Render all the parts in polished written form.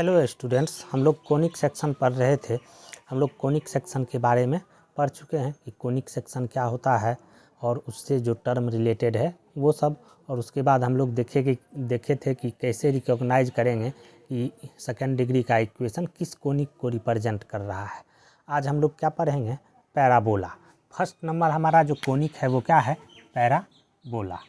Hello students, हम लोग conic section पढ़ रहे थे। हम लोग कोनिक सेक्शन के बारे में पढ़ चुके हैं कि कोनिक सेक्शन क्या होता है और उससे जो टर्म रिलेटेड है वो सब। और उसके बाद हम लोग देखे थे कि कैसे रिकॉग्नाइज करेंगे कि सेकंड डिग्री का इक्वेशन किस कोनिक को रिप्रेजेंट कर रहा है। आज हम लोग क्या पढ़ेंगे? पैराबोला। फर्स्ट नंबर हमारा जो कोनिक है वो क्या है? पैराबोला।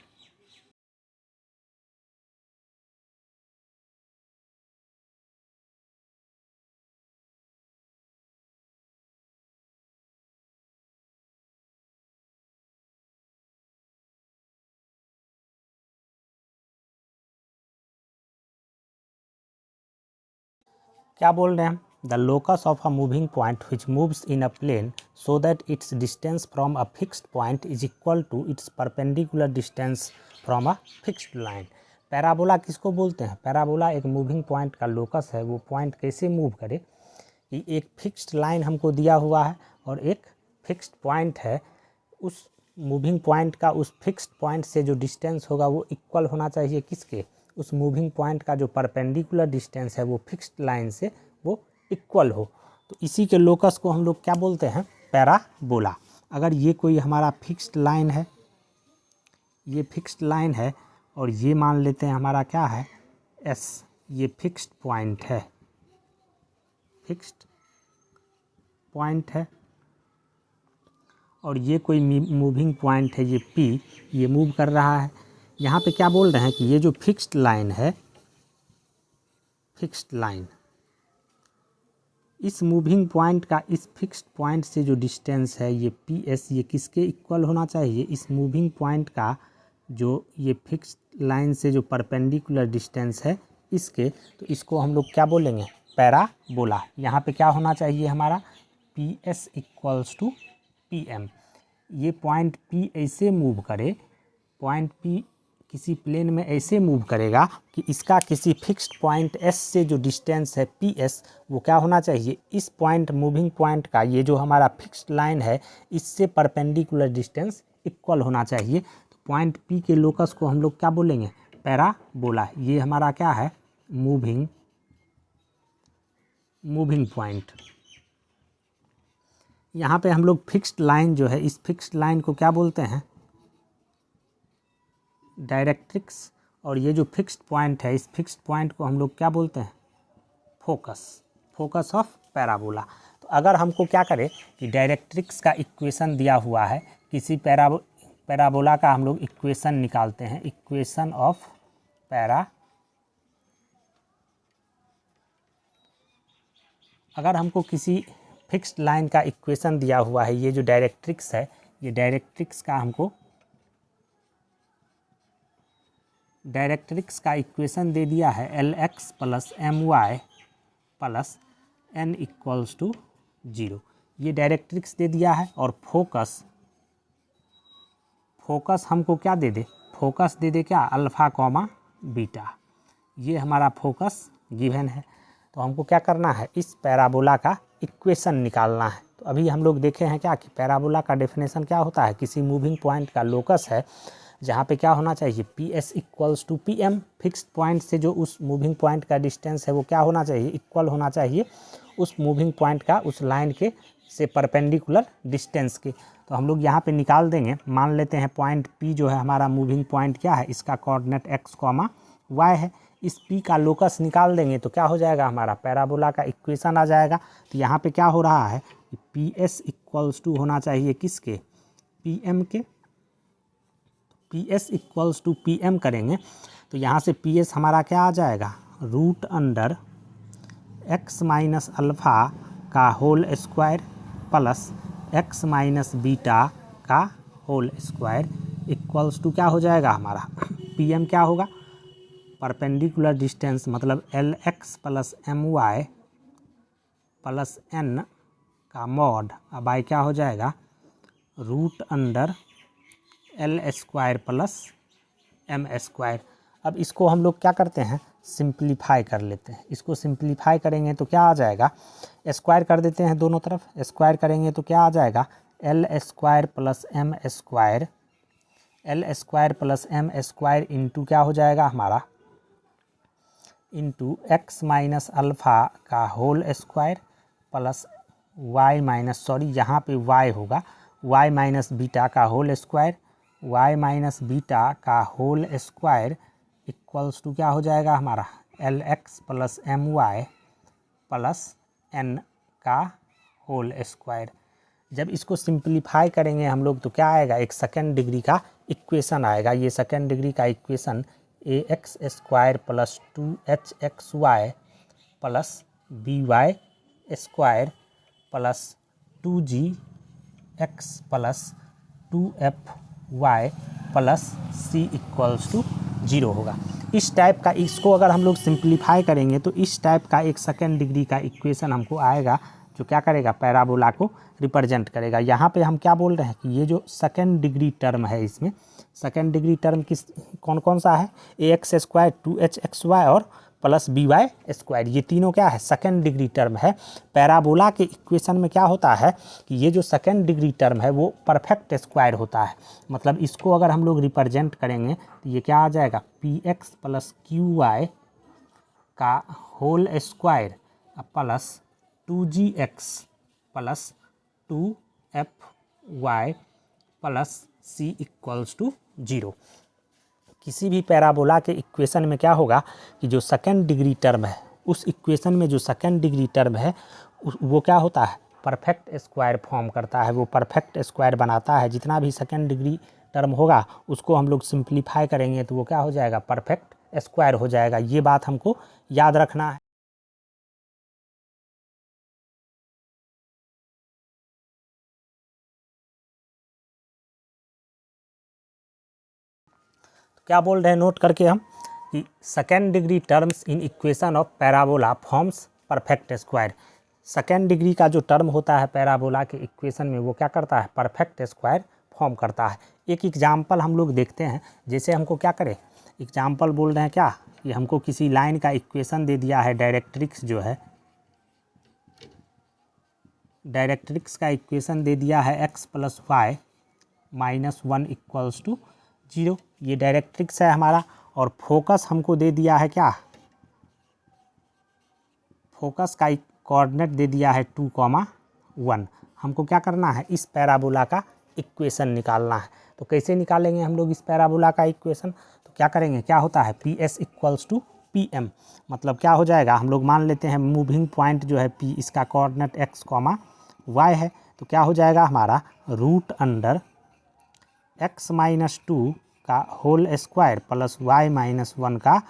क्या बोल रहे हैं हम? The locus of a moving point which moves in a plane so that its distance from a fixed point is equal to its perpendicular distance from a fixed line. Parabola किसको बोलते हैं? Parabola एक moving point का locus है। वो point कैसे move करे कि एक फिक्स्ड लाइन हमको दिया हुआ है और एक फिक्स्ड पॉइंट है। उस मूविंग पॉइंट का उस फिक्स्ड पॉइंट से जो डिस्टेंस होगा वो इक्वल होना चाहिए किसके? उस मूविंग पॉइंट का जो परपेंडिकुलर डिस्टेंस है वो फिक्स्ड लाइन से वो इक्वल हो। तो इसी के लोकस को हम लोग क्या बोलते हैं? पैराबोला। अगर ये कोई हमारा फिक्स्ड लाइन है, ये फिक्स्ड लाइन है और ये मान लेते हैं हमारा क्या है? एस। ये फिक्स्ड पॉइंट है, फिक्स्ड पॉइंट है। और ये कोई मूविंग पॉइंट है, ये पी, ये मूव कर रहा है। यहाँ पे क्या बोल रहे हैं कि ये जो फिक्स्ड लाइन है, फिक्स्ड लाइन, इस मूविंग पॉइंट का इस फिक्स्ड पॉइंट से जो डिस्टेंस है ये पी एस, ये किसके इक्वल होना चाहिए? इस मूविंग पॉइंट का जो ये फिक्स्ड लाइन से जो परपेंडिकुलर डिस्टेंस है इसके। तो इसको हम लोग क्या बोलेंगे? पैराबोला। यहाँ पे क्या होना चाहिए हमारा? P S equals to P M. ये पॉइंट पी ऐसे मूव करे, पॉइंट पी किसी प्लेन में ऐसे मूव करेगा कि इसका किसी फिक्स्ड पॉइंट एस से जो डिस्टेंस है पी एस, वो क्या होना चाहिए? इस पॉइंट मूविंग पॉइंट का ये जो हमारा फिक्स्ड लाइन है इससे परपेंडिकुलर डिस्टेंस इक्वल होना चाहिए। तो पॉइंट पी के लोकस को हम लोग क्या बोलेंगे? पैराबोला। ये हमारा क्या है? Moving point. यहाँ पे हम लोग फिक्स्ड लाइन जो है, इस फिक्स्ड लाइन को क्या बोलते हैं? डायरेक्ट्रिक्स। और ये जो फिक्स्ड पॉइंट है, इस फिक्स्ड पॉइंट को हम लोग क्या बोलते हैं? फोकस। Focus of parabola. तो अगर हमको क्या करें कि डायरेक्ट्रिक्स का इक्वेशन दिया हुआ है, किसी पैराबोला का हम लोग इक्वेशन निकालते हैं। इक्वेशन ऑफ अगर हमको किसी फिक्स्ड लाइन का इक्वेशन दिया हुआ है, ये जो डायरेक्ट्रिक्स है, ये डायरेक्ट्रिक्स का इक्वेशन दे दिया है L x plus M Y plus N equals to 0। ये डायरेक्ट्रिक्स दे दिया है। और फोकस हमको क्या दे दे? फोकस दे दे क्या? Alpha comma beta. ये हमारा फोकस गिवन है। तो हमको क्या करना है? इस पैराबोला का इक्वेशन निकालना है। तो अभी हम लोग देखे हैं क्या कि पैराबोला का डेफिनेशन क्या होता है? किसी मूविंग पॉइंट का लोकस है जहाँ पे क्या होना चाहिए? P S equals to P M. Fixed point से जो उस मूविंग पॉइंट का डिस्टेंस है वो क्या होना चाहिए? इक्वल होना चाहिए उस मूविंग पॉइंट का उस लाइन के से परपेंडिकुलर डिस्टेंस के। तो हम लोग यहाँ पे निकाल देंगे। मान लेते हैं पॉइंट पी जो है हमारा मूविंग पॉइंट क्या है? इसका कोऑर्डिनेट एक्स कॉमा वाई है। इस पी का लोकस निकाल देंगे तो क्या हो जाएगा? हमारा पैराबोला का इक्वेशन आ जाएगा। तो यहाँ पे क्या हो रहा है कि पी एस इक्वल्स टू होना चाहिए किसके? पी एम के। P S equals to P M करेंगे तो यहाँ से पी एस हमारा क्या आ जाएगा? Root under x minus alpha का whole square plus x minus beta का होल स्क्वायर इक्वल्स टू क्या हो जाएगा हमारा? पी एम क्या होगा? परपेंडिकुलर डिस्टेंस मतलब l x plus M Y plus N का मॉड। अब आई क्या हो जाएगा? Root under l square plus M square. अब इसको हम लोग क्या करते हैं? सिंप्लीफाई कर लेते हैं। इसको सिंप्लीफाई करेंगे तो क्या आ जाएगा? स्क्वायर कर देते हैं दोनों तरफ। स्क्वायर करेंगे तो क्या आ जाएगा? L square plus M square, L square plus M square into क्या हो जाएगा हमारा? इंटू एक्स माइनस अल्फ़ा का whole square plus Y minus, sorry यहाँ पे वाई होगा, वाई माइनस बीटा का whole square, Y minus beta का होल स्क्वायर इक्वल्स टू क्या हो जाएगा हमारा L x plus M Y plus N का होल स्क्वायर। जब इसको सिंप्लीफाई करेंगे हम लोग तो क्या आएगा, एक सेकेंड डिग्री का इक्वेशन आएगा। ये सेकेंड डिग्री का equation A X square plus 2hxy plus B Y square plus 2gx plus 2fy plus c equals to 0 होगा। इस टाइप का, इसको अगर हम लोग सिंप्लीफाई करेंगे तो इस टाइप का एक सेकेंड डिग्री का इक्वेशन हमको आएगा जो क्या करेगा, पैराबोला को रिप्रेजेंट करेगा। यहाँ पे हम क्या बोल रहे हैं कि ये जो सेकेंड डिग्री टर्म है, इसमें सेकेंड डिग्री टर्म किस कौन कौन सा है, ए एक्स स्क्वायर 2hxy और प्लस बी वाई स्क्वायर, ये तीनों क्या है, सेकेंड डिग्री टर्म है। पैराबोला के इक्वेशन में क्या होता है कि ये जो सेकेंड डिग्री टर्म है वो परफेक्ट स्क्वायर होता है। मतलब इसको अगर हम लोग रिप्रेजेंट करेंगे तो ये क्या आ जाएगा, p x plus q y का whole square plus 2gx plus 2fy plus c equals to 0। किसी भी पैराबोला के इक्वेशन में क्या होगा कि जो सेकेंड डिग्री टर्म है, उस इक्वेशन में जो सेकेंड डिग्री टर्म है वो क्या होता है, परफेक्ट स्क्वायर फॉर्म करता है, वो परफेक्ट स्क्वायर बनाता है। जितना भी सेकेंड डिग्री टर्म होगा उसको हम लोग सिंप्लीफाई करेंगे तो वो क्या हो जाएगा, परफेक्ट स्क्वायर हो जाएगा। ये बात हमको याद रखना है। क्या बोल रहे हैं, नोट करके हम कि second degree terms in equation of parabola forms perfect square. Second degree का जो टर्म होता है पैराबोला के इक्वेशन में वो क्या करता है, परफेक्ट स्क्वायर फॉर्म करता है। एक एग्जाम्पल हम लोग देखते हैं, जैसे हमको क्या करें, एग्जाम्पल बोल रहे हैं क्या, कि हमको किसी लाइन का इक्वेशन दे दिया है, डायरेक्ट्रिक्स जो है, डायरेक्ट्रिक्स का इक्वेशन दे दिया है x plus Y minus 1 equals to 0, ये डायरेक्ट्रिक्स है हमारा। और फोकस हमको दे दिया है क्या, फोकस का कोऑर्डिनेट दे दिया है 2,1। हमको क्या करना है, इस पैराबोला का इक्वेशन निकालना है। तो कैसे निकालेंगे हम लोग इस पैराबोला का इक्वेशन, तो क्या करेंगे, क्या होता है, P S equals to P M. मतलब क्या हो जाएगा, हम लोग मान लेते हैं मूविंग पॉइंट जो है पी, इसका कोऑर्डिनेट x, y है, तो क्या हो जाएगा हमारा रूट अंडर x माइनस 2 का whole square plus y minus 1 का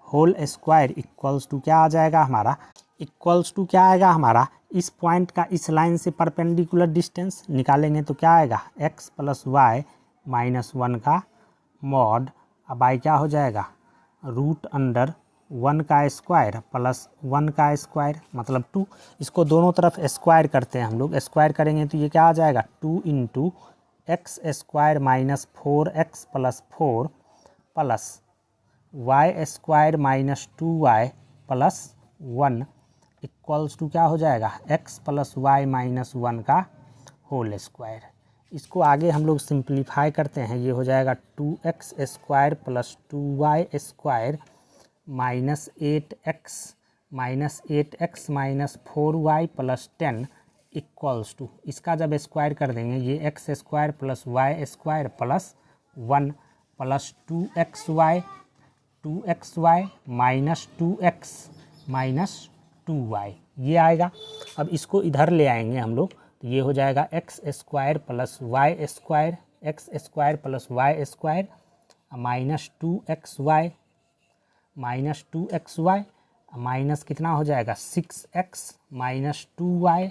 होल स्क्वायर इक्वल्स टू क्या आ जाएगा हमारा, इक्वल्स टू क्या आएगा हमारा, इस पॉइंट का इस लाइन से परपेंडिकुलर डिस्टेंस निकालेंगे तो क्या आएगा, x प्लस वाई माइनस 1 का मॉड, अब बाई क्या हो जाएगा, रूट अंडर 1 का स्क्वायर प्लस 1 का स्क्वायर मतलब 2। इसको दोनों तरफ स्क्वायर करते हैं हम लोग, स्क्वायर करेंगे तो ये क्या आ जाएगा, 2 into X square minus 4x plus 4 plus Y square minus 2y plus 1 equals to क्या हो जाएगा, x प्लस वाई माइनस 1 का होल स्क्वायर। इसको आगे हम लोग सिंप्लीफाई करते हैं, ये हो जाएगा 2x square plus 2y square minus 8x minus 4y plus 10 equals to, इसका जब स्क्वायर कर देंगे ये X square plus Y square plus 1 plus 2xy minus 2x minus 2y ये आएगा। अब इसको इधर ले आएंगे हम लोग तो ये हो जाएगा X square plus Y square, X square plus Y square minus 2xy minus कितना हो जाएगा 6x minus 2y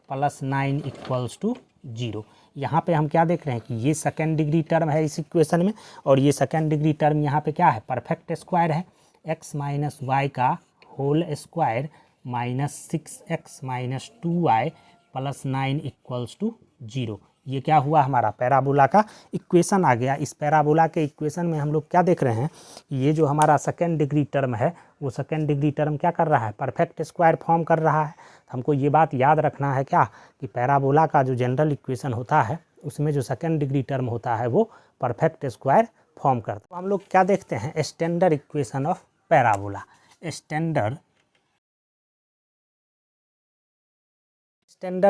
plus 9 equals to 0। यहाँ पे हम क्या देख रहे हैं कि ये सेकेंड डिग्री टर्म है इस इक्वेशन में, और ये सेकेंड डिग्री टर्म यहाँ पे क्या है, परफेक्ट स्क्वायर है। x माइनस वाई का whole square minus 6x minus 2y plus 9 equals to 0। ये क्या हुआ, हमारा पैराबोला का इक्वेशन आ गया। इस पैराबोला के इक्वेशन में हम लोग क्या देख रहे हैं, ये जो हमारा सेकेंड डिग्री टर्म है वो सेकेंड डिग्री टर्म क्या कर रहा है, परफेक्ट स्क्वायर फॉर्म कर रहा है। हमको ये बात याद रखना है क्या, कि पैराबोला का जो जनरल इक्वेशन होता है उसमें जो सेकेंड डिग्री टर्म होता है वो परफेक्ट स्क्वायर फॉर्म करता है। तो हम लोग क्या देखते हैं, standard equation of parabola. Standard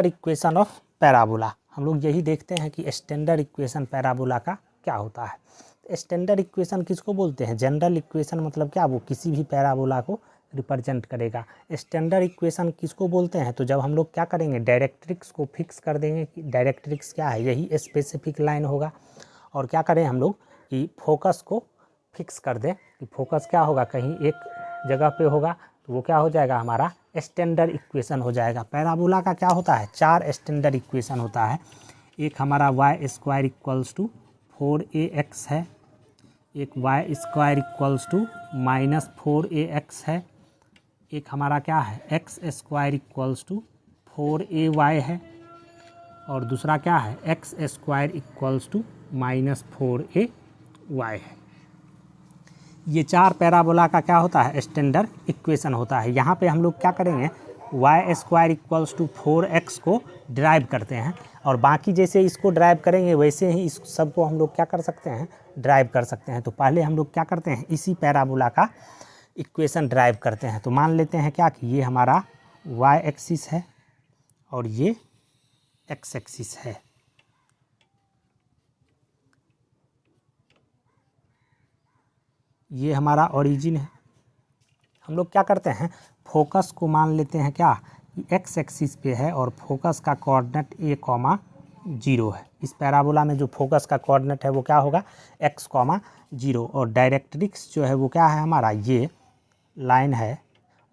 equation of parabola. हम लोग यही देखते हैं कि स्टैंडर्ड इक्वेशन पैराबोला का क्या होता है। स्टैंडर्ड इक्वेशन किसको बोलते हैं? जनरल इक्वेशन मतलब क्या, वो किसी भी पैराबोला को रिप्रेजेंट करेगा। स्टैंडर्ड इक्वेशन किसको बोलते हैं? तो जब हम लोग क्या करेंगे, डायरेक्ट्रिक्स को फिक्स कर देंगे कि डायरेक्ट्रिक्स क्या है, यही स्पेसिफिक लाइन होगा। और क्या करें हम लोग कि फोकस को फिक्स कर दें कि फोकस क्या होगा, कहीं एक जगह पे होगा, तो वो क्या हो जाएगा, हमारा स्टैंडर्ड इक्वेशन हो जाएगा। पैराबोला का क्या होता है, 4 स्टैंडर्ड इक्वेशन होता है। एक हमारा y² = 4ax है, एक y² = -4ax है, एक हमारा क्या है x² = 4ay है, और दूसरा क्या है x² = -4ay है। ये 4 पैराबोला का क्या होता है, स्टैंडर्ड इक्वेशन होता है। यहाँ पे हम लोग क्या करेंगे, y² = 4x को ड्राइव करते हैं, और बाकी जैसे इसको ड्राइव करेंगे वैसे ही इस सबको हम लोग क्या कर सकते हैं, ड्राइव कर सकते हैं। तो पहले हम लोग क्या करते हैं, इसी पैराबोला का इक्वेशन ड्राइव करते हैं। तो मान लेते हैं क्या कि ये हमारा y एक्सिस है और ये x एक्सिस है। ये हमारा ओरिजिन है। हम लोग क्या करते हैं, फोकस को मान लेते हैं क्या कि x एक्सिस पे है और फोकस का कोऑर्डिनेट a, 0 है। इस पैराबोला में जो फोकस का कोऑर्डिनेट है वो क्या होगा, x, 0। और डायरेक्ट्रिक्स जो है वो क्या है हमारा, ये लाइन है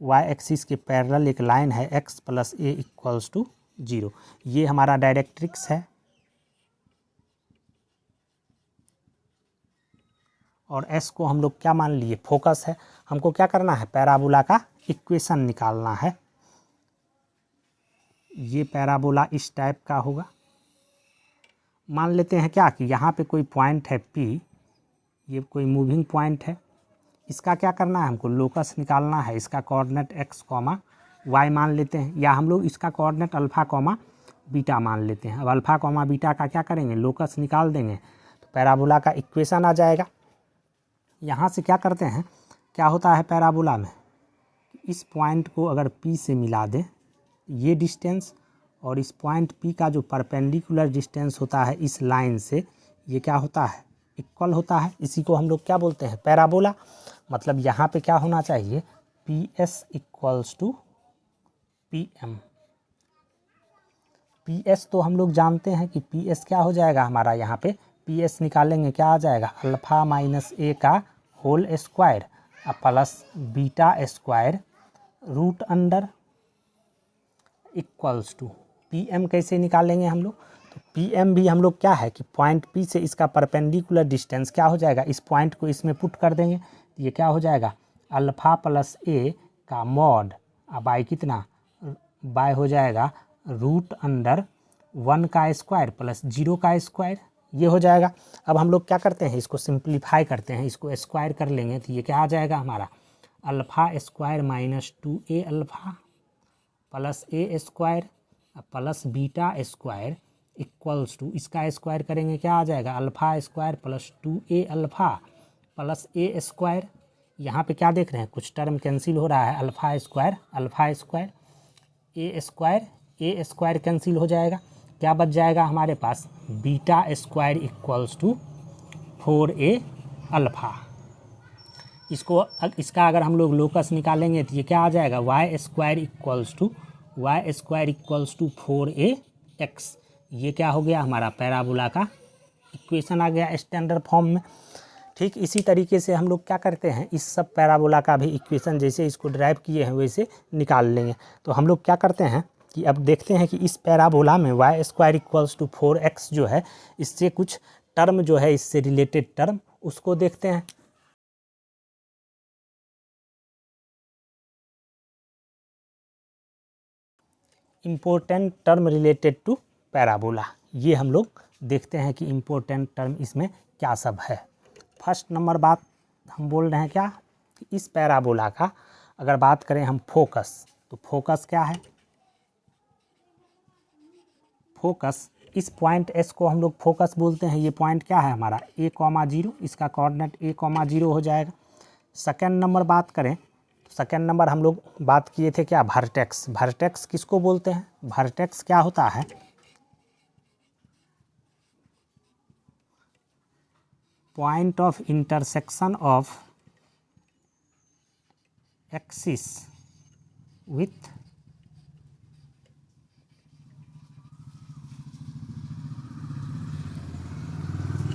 y एक्सिस के पैरेलल एक लाइन है x + a = 0। ये हमारा डायरेक्ट्रिक्स है। और s को हम लोग क्या मान लिए, फोकस है। हमको क्या करना है, पैराबोला का इक्वेशन निकालना है। ये पैराबोला इस टाइप का होगा। मान लेते हैं क्या कि यहाँ पे कोई पॉइंट है P, ये कोई मूविंग पॉइंट है। इसका क्या करना है, हमको लोकस निकालना है। इसका कोऑर्डिनेट x, y मान लेते हैं, या हम लोग इसका कोऑर्डिनेट अल्फ़ा, बीटा मान लेते हैं। अब अल्फ़ा, बीटा का क्या करेंगे, लोकस निकाल देंगे, तो पैराबोला का इक्वेशन आ जाएगा। यहाँ से क्या करते हैं, क्या होता है पैराबोला में, इस पॉइंट को अगर P से मिला दें, ये डिस्टेंस, और इस पॉइंट P का जो परपेंडिकुलर डिस्टेंस होता है इस लाइन से, ये क्या होता है, इक्वल होता है। इसी को हम लोग क्या बोलते हैं, पैराबोला। मतलब यहाँ पे क्या होना चाहिए, PS = PM। PS तो हम लोग जानते हैं कि PS क्या हो जाएगा हमारा, यहाँ पे PS निकालेंगे क्या आ जाएगा, α - a का whole square plus β² root under = PM। कैसे निकालेंगे हम लोग, तो PM भी हम लोग क्या है कि पॉइंट P से इसका परपेंडिकुलर डिस्टेंस क्या हो जाएगा, इस पॉइंट को इसमें पुट कर देंगे, तो ये क्या हो जाएगा, α + a का मॉड बाय कितना, बाय हो जाएगा रूट अंडर 1 का स्क्वायर प्लस 0 का स्क्वायर, ये हो जाएगा। अब हम लोग क्या करते हैं, इसको सिंप्लीफाई करते हैं, इसको स्क्वायर कर लेंगे, तो ये क्या आ जाएगा हमारा, α² - 2a alpha plus a² plus β² = इसका स्क्वायर करेंगे क्या आ जाएगा, α² + 2a अल्फ़ा प्लस a²। यहाँ पे क्या देख रहे हैं, कुछ टर्म कैंसिल हो रहा है, α² a² कैंसिल हो जाएगा, क्या बच जाएगा हमारे पास, β² = 4a अल्फ़ा। इसका अगर हम लोग लोकस निकालेंगे तो ये क्या आ जाएगा, y² = 4ax। ये क्या हो गया हमारा, पैराबोला का इक्वेशन आ गया स्टैंडर्ड फॉर्म में। ठीक इसी तरीके से हम लोग क्या करते हैं, इस सब पैराबोला का भी इक्वेशन जैसे इसको ड्राइव किए हैं वैसे निकाल लेंगे। तो हम लोग क्या करते हैं कि अब देखते हैं कि इस पैराबोला में y² = 4x जो है, इससे कुछ टर्म जो है, इससे रिलेटेड टर्म, उसको देखते हैं। Important term related to parabola, ये हम लोग देखते हैं कि इम्पोर्टेंट टर्म इसमें क्या सब है। फर्स्ट नंबर बात हम बोल रहे हैं क्या, कि इस पैराबोला का अगर बात करें हम फोकस, तो फोकस क्या है, फोकस इस पॉइंट S को हम लोग फोकस बोलते हैं। ये पॉइंट क्या है हमारा, a, 0, इसका कोऑर्डिनेट a, 0 हो जाएगा। सेकेंड नंबर बात करें सेकेंड नंबर हम लोग बात किए थे क्या, वर्टेक्स। वर्टेक्स किसको बोलते हैं? वर्टेक्स क्या होता है? Point of intersection of axis with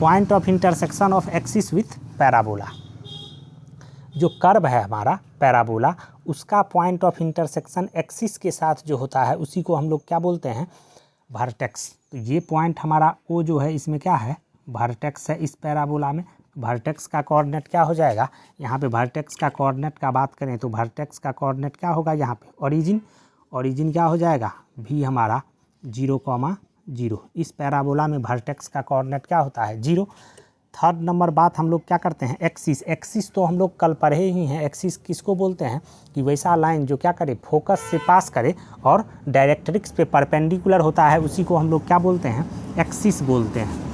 point of intersection of axis with parabola. जो कर्व है हमारा पैराबोला, उसका पॉइंट ऑफ इंटरसेक्शन एक्सिस के साथ जो होता है उसी को हम लोग क्या बोलते हैं? वर्टेक्स। तो ये पॉइंट हमारा ओ जो है इसमें क्या है? वर्टेक्स है इस पैराबोला में। वर्टेक्स का कोऑर्डिनेट क्या हो जाएगा? यहाँ पे वर्टेक्स का कोऑर्डिनेट का बात करें तो वर्टेक्स का कोऑर्डिनेट क्या होगा? यहाँ पे ओरिजिन, ओरिजिन क्या हो जाएगा? भी हमारा 0,0। इस पैराबोला में वर्टेक्स का कोऑर्डिनेट क्या होता है? 0। थर्ड नंबर बात हम लोग क्या करते हैं? एक्सिस। एक्सिस तो हम लोग कल पढ़े ही हैं। एक्सिस किसको बोलते हैं? कि वैसा लाइन जो क्या करे, फोकस से पास करे और डायरेक्ट्रिक्स पे परपेंडिकुलर होता है, उसी को हम लोग क्या बोलते हैं? एक्सिस बोलते हैं।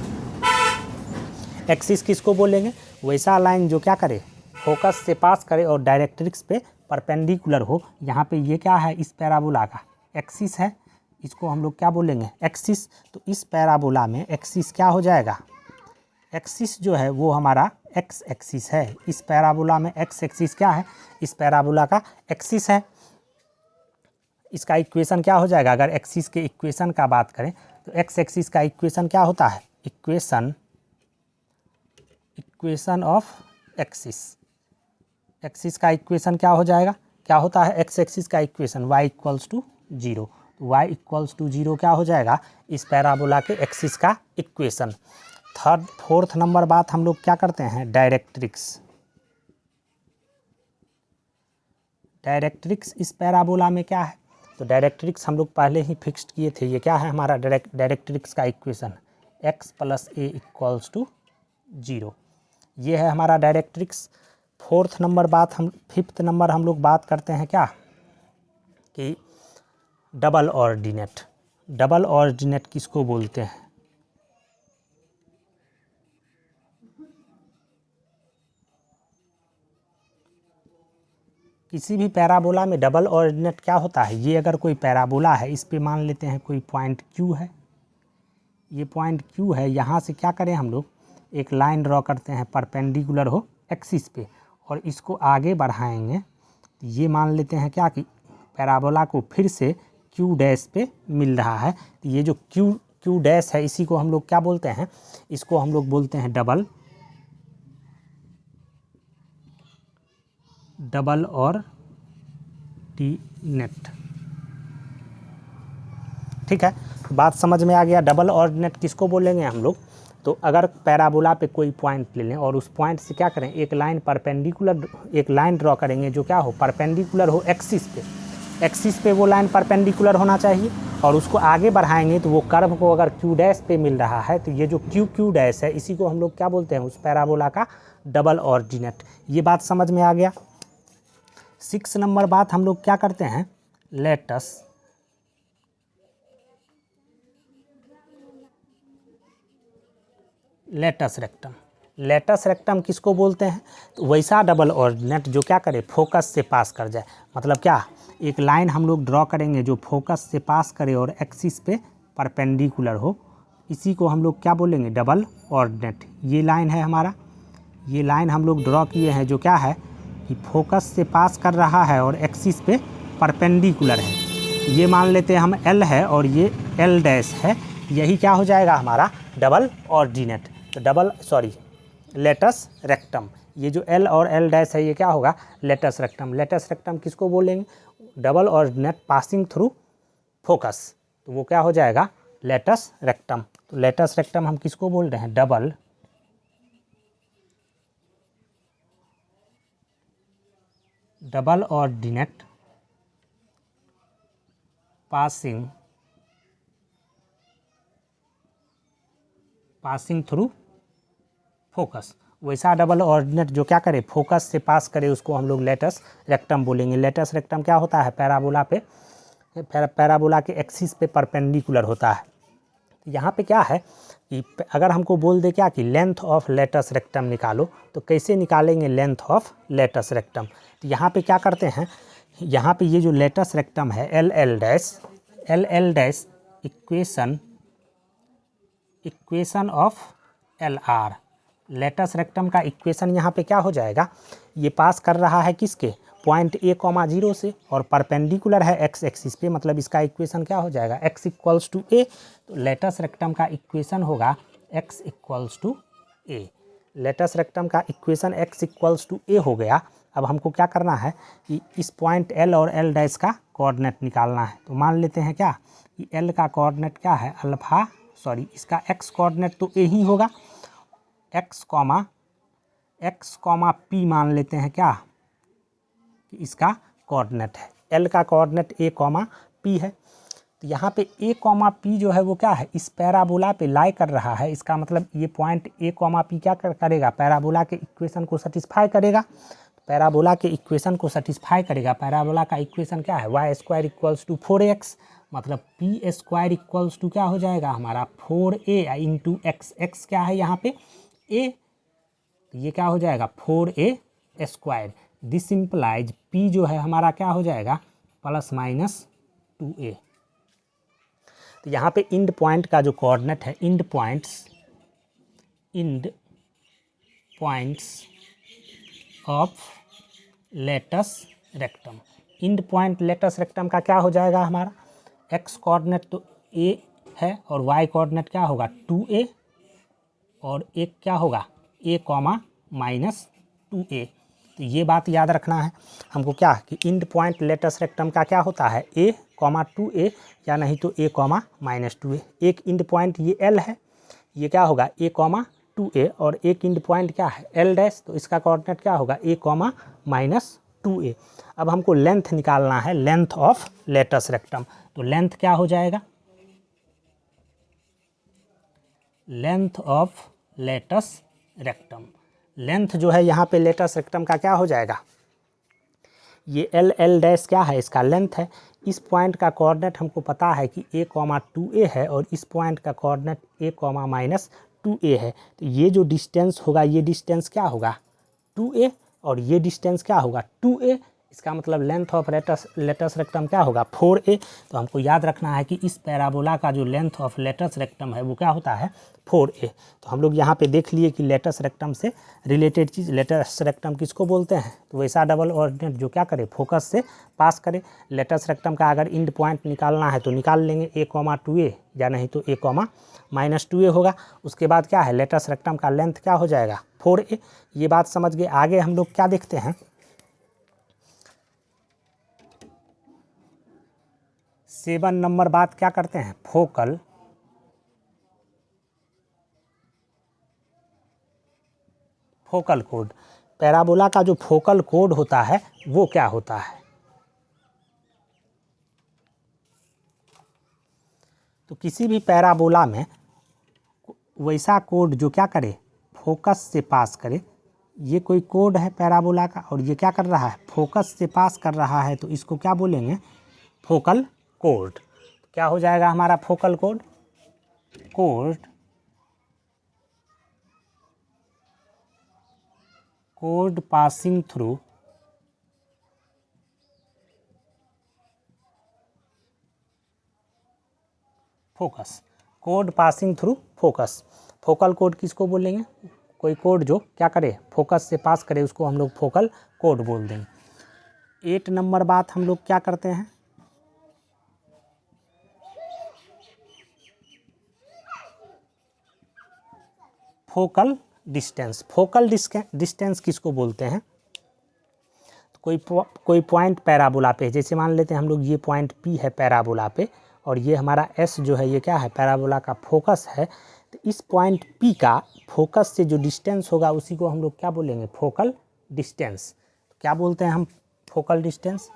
एक्सिस किसको बोलेंगे? वैसा लाइन जो क्या करे, फोकस से पास करे और डायरेक्ट्रिक्स पे परपेंडिकुलर हो। यहाँ पे ये क्या है? इस पैराबोला का एक्सिस है, इसको हम लोग क्या बोलेंगे? एक्सिस। तो इस पैराबोला में एक्सिस क्या हो जाएगा? एक्सिस जो है वो हमारा एक्स एक्सिस है। इस पैराबोला में एक्स एक्सिस क्या है? इस पैराबोला का एक्सिस है। इसका इक्वेशन क्या हो जाएगा? अगर एक्सिस के इक्वेशन का बात करें तो एक्स एक्सिस का इक्वेशन क्या होता है? Equation of axis. एक्सिस का इक्वेशन क्या हो जाएगा? क्या होता है एक्स एक्सिस का इक्वेशन? y equals to 0। तो y इक्वल्स टू 0 क्या हो जाएगा? इस पैराबोला के एक्सिस का इक्वेशन। फोर्थ नंबर बात हम लोग क्या करते हैं? डायरेक्ट्रिक्स। डायरेक्ट्रिक्स इस पैराबोला में क्या है? तो डायरेक्ट्रिक्स हम लोग पहले ही फिक्स्ड किए थे। ये क्या है हमारा? डायरेक्ट्रिक्स का equation x + a equals to 0। ये है हमारा डायरेक्ट्रिक्स। फिफ्थ नंबर हम लोग बात करते हैं क्या, कि डबल ऑर्डिनेट। डबल ऑर्डिनेट किसको बोलते हैं? किसी भी पैराबोला में डबल ऑर्डिनेट क्या होता है? ये अगर कोई पैराबोला है, इस पे मान लेते हैं कोई पॉइंट Q है, ये पॉइंट Q है। यहाँ से क्या करें हम लोग? एक लाइन ड्रॉ करते हैं परपेंडिकुलर हो एक्सिस पे, और इसको आगे बढ़ाएंगे। ये मान लेते हैं क्या, कि पैराबोला को फिर से Q डैश पे मिल रहा है। तो ये जो Q डैश है, इसी को हम लोग क्या बोलते हैं? इसको हम लोग बोलते हैं डबल ऑर्डिनेट। ठीक है, बात समझ में आ गया। डबल ऑर्डिनेट किसको बोलेंगे हम लोग? तो अगर पैराबोला पे कोई पॉइंट ले लें और उस पॉइंट से क्या करें, एक लाइन परपेंडिकुलर, एक लाइन ड्रॉ करेंगे जो क्या हो, परपेंडिकुलर हो एक्सिस पे। एक्सिस पे वो लाइन परपेंडिकुलर होना चाहिए, और उसको आगे बढ़ाएंगे तो वो कर्व को अगर Q डैश पे मिल रहा है, तो ये जो Q डैश है, इसी को हम लोग क्या बोलते हैं? उस पैराबोला का डबल ऑर्डिनेट। ये बात समझ में आ गया। 6 नंबर बात हम लोग क्या करते हैं? Latus rectum. लेटस रेक्टम किसको बोलते हैं? तो वैसा डबल ऑर्डिनेट जो क्या करे, फोकस से पास कर जाए। मतलब क्या, एक लाइन हम लोग ड्रॉ करेंगे जो फोकस से पास करे और एक्सिस पे परपेंडिकुलर हो, इसी को हम लोग क्या बोलेंगे? Double ordinate. ये लाइन है हमारा, ये लाइन हम लोग ड्रॉ किए हैं जो क्या है, कि फोकस से पास कर रहा है और एक्सिस पे परपेंडिकुलर है। ये मान लेते हैं हम L है और ये L डैश है। यही क्या हो जाएगा हमारा? Double ordinate. तो लेटस रेक्टम। ये जो L और L डैश है, ये क्या होगा? Latus rectum. लेटस रेक्टम किसको बोलेंगे? Double ordinate passing through focus. तो वो क्या हो जाएगा? Latus rectum. तो लेटस रेक्टम हम किसको बोल रहे हैं? Double ordinate passing through focus. वैसा डबल ऑर्डिनेट जो क्या करे, फोकस से पास करे, उसको हम लोग लेटस रेक्टम बोलेंगे। लेटस रेक्टम क्या होता है? पैराबोला के एक्सिस पे परपेंडिकुलर होता है। यहाँ पे क्या है, कि अगर हमको बोल दे क्या कि लेंथ ऑफ लेटस रेक्टम निकालो, तो कैसे निकालेंगे लेंथ ऑफ लेटस रेक्टम। तो यहाँ पे क्या करते हैं, यहाँ पे ये जो लेटस रेक्टम है L L dash equation of L R, latus rectum का इक्वेशन यहाँ पे क्या हो जाएगा, ये पास कर रहा है किसके, पॉइंट ए कॉमा 0 से, और परपेंडिकुलर है एक्स एक्सिस पे, मतलब इसका इक्वेशन क्या हो जाएगा, x इक्वल्स टू ए। तो लेटस रेक्टम का इक्वेशन होगा x equals to A. Latus rectum का equation x equals to A हो गया। अब हमको क्या करना है कि इस पॉइंट L और L डैश का कोऑर्डिनेट निकालना है। तो मान लेते हैं क्या कि L का कोऑर्डिनेट क्या है, इसका x कोऑर्डिनेट तो ए ही होगा, x कॉमा p मान लेते हैं क्या कि इसका कोऑर्डिनेट है। L का कोऑर्डिनेट a कॉमा p है। तो यहाँ पे a कॉमा p जो है वो क्या है, इस पैराबोला पे लाई कर रहा है। इसका मतलब ये पॉइंट a कॉमा p क्या करेगा, पैराबोला के इक्वेशन को सेटिस्फाई करेगा। पैराबोला के इक्वेशन को सेटिस्फाई करेगा। पैराबोला का इक्वेशन क्या है, Y square equals to 4x, मतलब पी स्क्वायर इक्वल्स टू क्या हो जाएगा हमारा 4a इंटू एक्स। एक्स क्या है यहाँ पे a, तो ये क्या हो जाएगा 4a square. This implies p जो है हमारा क्या हो जाएगा प्लस माइनस 2a। तो यहाँ पे इंड पॉइंट का जो कोऑर्डिनेट है, end points of latus rectum, end point latus rectum का क्या हो जाएगा हमारा, x कोऑर्डिनेट तो a है और y कोऑर्डिनेट क्या होगा 2a, और एक क्या होगा a कॉमा माइनस 2a। तो ये बात याद रखना है हमको क्या कि इंड पॉइंट लेटस रेक्टम का क्या होता है a कॉमा 2a, या नहीं तो a कॉमा माइनस 2a। एक इंड पॉइंट ये L है, ये क्या होगा a कॉमा 2a, और एक इंड पॉइंट क्या है L डैश, तो इसका कोऑर्डिनेट क्या होगा a कॉमा माइनस 2a। अब हमको लेंथ निकालना है, लेंथ ऑफ लेटस रेक्टम। तो लेंथ क्या हो जाएगा, length of latus rectum, length जो है यहाँ पे लेटस रेक्टम का क्या हो जाएगा, ये एल एल डैश क्या है इसका लेंथ है। इस पॉइंट का कोऑर्डिनेट हमको पता है कि a कॉमा 2a है, और इस पॉइंट का coordinate a comma minus 2a है। तो ये जो डिस्टेंस होगा, ये डिस्टेंस क्या होगा 2a, और ये डिस्टेंस क्या होगा 2a। इसका मतलब लेंथ ऑफ लेटस रेक्टम क्या होगा 4a। तो हमको याद रखना है कि इस पैराबोला का जो लेंथ ऑफ लेटस रेक्टम है वो क्या होता है 4a। तो हम लोग यहाँ पे देख लिए कि लेटस रेक्टम से रिलेटेड चीज़, लेटस रेक्टम किसको बोलते हैं, तो वैसा डबल ऑर्डिनेट जो क्या करे फोकस से पास करे। लेटस रेक्टम का अगर इंड पॉइंट निकालना है तो निकाल लेंगे a कॉमा 2a, या नहीं तो a कॉमा माइनस 2a होगा। उसके बाद क्या है लेटस रेक्टम का लेंथ क्या हो जाएगा 4a। ये बात समझ गए। आगे हम लोग क्या देखते हैं, 7 नंबर बात क्या करते हैं, फोकल कोड। पैराबोला का जो फोकल कोड होता है वो क्या होता है। तो किसी भी पैराबोला में वैसा कोड जो क्या करे फोकस से पास करे। ये कोई कोड है पैराबोला का, और ये क्या कर रहा है फोकस से पास कर रहा है, तो इसको क्या बोलेंगे फोकल कोड। क्या हो जाएगा हमारा focal code, code passing through focus, code passing through focus. Focal code किसको बोलेंगे, कोई कोड जो क्या करे फोकस से पास करे उसको हम लोग फोकल कोड बोल देंगे। 8 नंबर बात हम लोग क्या करते हैं, फोकल डिस्टेंस। फोकल डिस्टेंस किसको बोलते हैं, तो कोई पॉइंट पैराबोला पे, जैसे मान लेते हैं हम लोग ये पॉइंट P है पैराबोला पे, और ये हमारा S जो है ये क्या है पैराबोला का फोकस है। तो इस पॉइंट P का फोकस से जो डिस्टेंस होगा उसी को हम लोग क्या बोलेंगे फोकल डिस्टेंस। क्या बोलते हैं हम फोकल डिस्टेंस,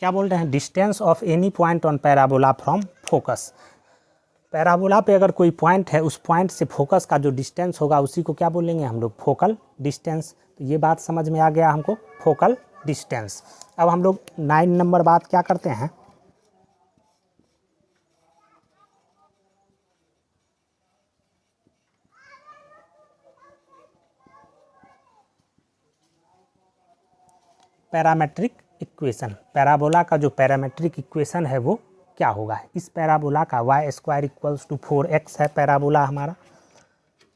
क्या बोल रहे हैं distance of any point on parabola from focus. Parabola पे अगर कोई पॉइंट है उस पॉइंट से फोकस का जो डिस्टेंस होगा उसी को क्या बोलेंगे हम लोग फोकल डिस्टेंस। तो ये बात समझ में आ गया हमको फोकल डिस्टेंस। अब हम लोग 9 नंबर बात क्या करते हैं, पैरामेट्रिक इक्वेशन। पैराबोला का जो पैरामेट्रिक इक्वेशन है वो क्या होगा। इस पैराबोला का Y square equals to 4x है पैराबोला हमारा,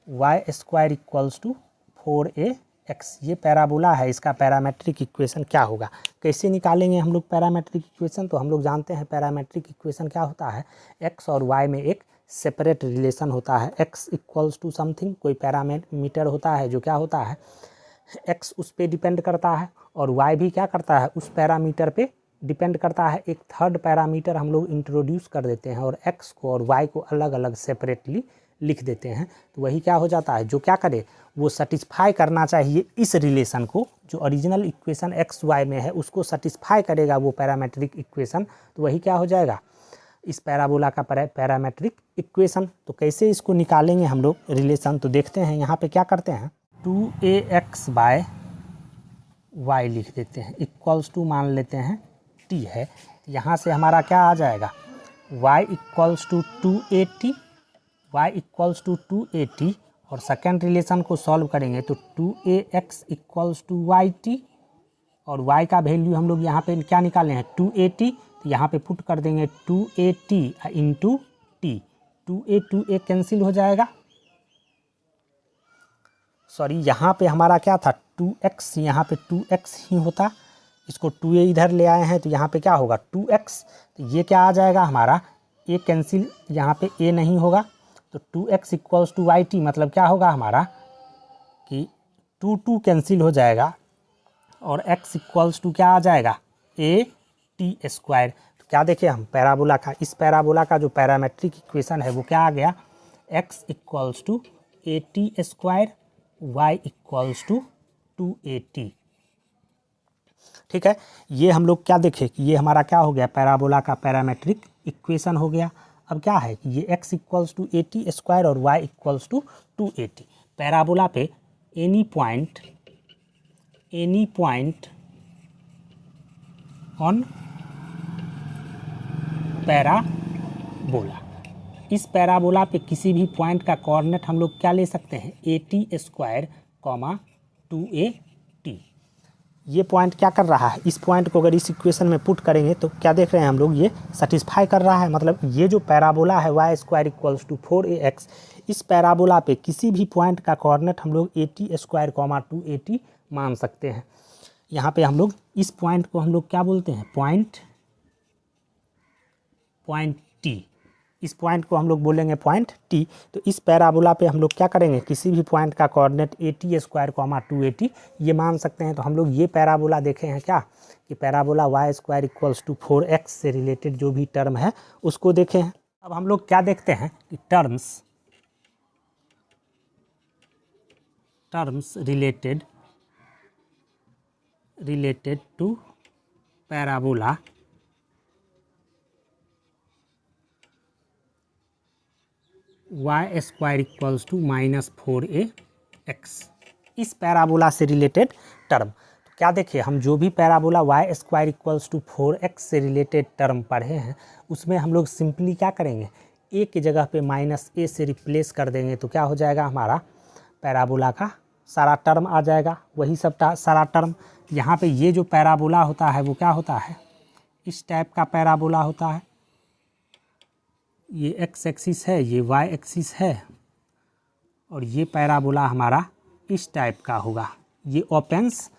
Y square equals to 4ax, ये पैराबोला है। इसका पैरामेट्रिक इक्वेशन क्या होगा, कैसे निकालेंगे हम लोग पैरामेट्रिक इक्वेशन। तो हम लोग जानते हैं पैरामेट्रिक इक्वेशन क्या होता है, x और y में एक सेपरेट रिलेशन होता है। x इक्वल्स टू समथिंग, कोई पैरामीटर होता है जो क्या होता है, x उस पर डिपेंड करता है और y भी क्या करता है, उस पैरामीटर पे डिपेंड करता है। एक थर्ड पैरामीटर हम लोग इंट्रोड्यूस कर देते हैं और x को और y को अलग अलग सेपरेटली लिख देते हैं। तो वही क्या हो जाता है, जो क्या करे वो सेटिस्फाई करना चाहिए इस रिलेशन को, जो ओरिजिनल इक्वेशन एक्स वाई में है उसको सेटिस्फाई करेगा वो पैरामेट्रिक इक्वेशन, तो वही क्या हो जाएगा इस पैराबोला का पैरामेट्रिक इक्वेशन। तो कैसे इसको निकालेंगे हम लोग रिलेशन, तो देखते हैं यहाँ पे क्या करते हैं, 2ax बाय वाई लिख देते हैं, इक्वल्स टू मान लेते हैं t है। यहाँ से हमारा क्या आ जाएगा, y equals to 2at, y equals to 2at, और सेकेंड रिलेशन को सॉल्व करेंगे तो 2ax इक्वल्स टू yt, और y का वैल्यू हम लोग यहाँ पे क्या निकाले हैं 2at, तो यहाँ पे पुट कर देंगे 2at into t, 2a cancel हो जाएगा, सॉरी यहाँ पे हमारा क्या था 2x, यहाँ पे 2x ही होता, इसको 2a इधर ले आए हैं तो यहाँ पे क्या होगा 2x, तो ये क्या आ जाएगा हमारा a कैंसिल, यहाँ पे a नहीं होगा, तो 2x equals to Y T, मतलब क्या होगा हमारा कि 2 कैंसिल हो जाएगा और x इक्वल्स टू क्या आ जाएगा a टी स्क्वायर। तो क्या देखें हम पैराबोला का, इस पैराबोला का जो पैरामेट्रिक इक्वेशन है वो क्या आ गया, x equals to a T square, y equals to 2at। ठीक है, ये हम लोग क्या देखें कि ये हमारा क्या हो गया पैराबोला का पैरामेट्रिक इक्वेशन हो गया। अब क्या है कि ये x equals to a T square और y equals to 2at। Parabola पे एनी पॉइंट ऑन पैराबोला, इस पैराबोला पे किसी भी पॉइंट का कोऑर्डिनेट हम लोग क्या ले सकते हैं a T square comma 2at। ये पॉइंट क्या कर रहा है, इस पॉइंट को अगर इस इक्वेशन में पुट करेंगे तो क्या देख रहे हैं हम लोग, ये सेटिस्फाई कर रहा है। मतलब ये जो पैराबोला है Y square equals to 4ax, इस पैराबोला पे किसी भी पॉइंट का कोऑर्डिनेट हम लोग a T square comma 2at मान सकते हैं। यहाँ पे हम लोग इस पॉइंट को हम लोग क्या बोलते हैं, पॉइंट t, इस पॉइंट को हम लोग बोलेंगे पॉइंट t। तो इस पैराबोला पे हम लोग क्या करेंगे, किसी भी पॉइंट का coordinate a T square comma 2at ये मान सकते हैं। तो हम लोग ये पैराबोला देखे हैं क्या कि parabola Y square equals to 4x से रिलेटेड जो भी टर्म है उसको देखे हैं। अब हम लोग क्या देखते हैं कि terms related to parabola Y square equals to -4ax, इस पैराबोला से रिलेटेड टर्म। तो क्या देखिए हम जो भी parabola Y square equals to 4x से रिलेटेड टर्म पढ़े हैं उसमें हम लोग सिंपली क्या करेंगे, a की जगह पे -a से रिप्लेस कर देंगे तो क्या हो जाएगा हमारा पैराबोला का सारा टर्म आ जाएगा। वही सब सारा टर्म यहाँ पे ये जो पैराबोला होता है वो क्या होता है, इस टाइप का पैराबोला होता है, ये x एक्सिस है, ये y एक्सिस है, और ये पैराबोला हमारा इस टाइप का होगा, ये ओपेंस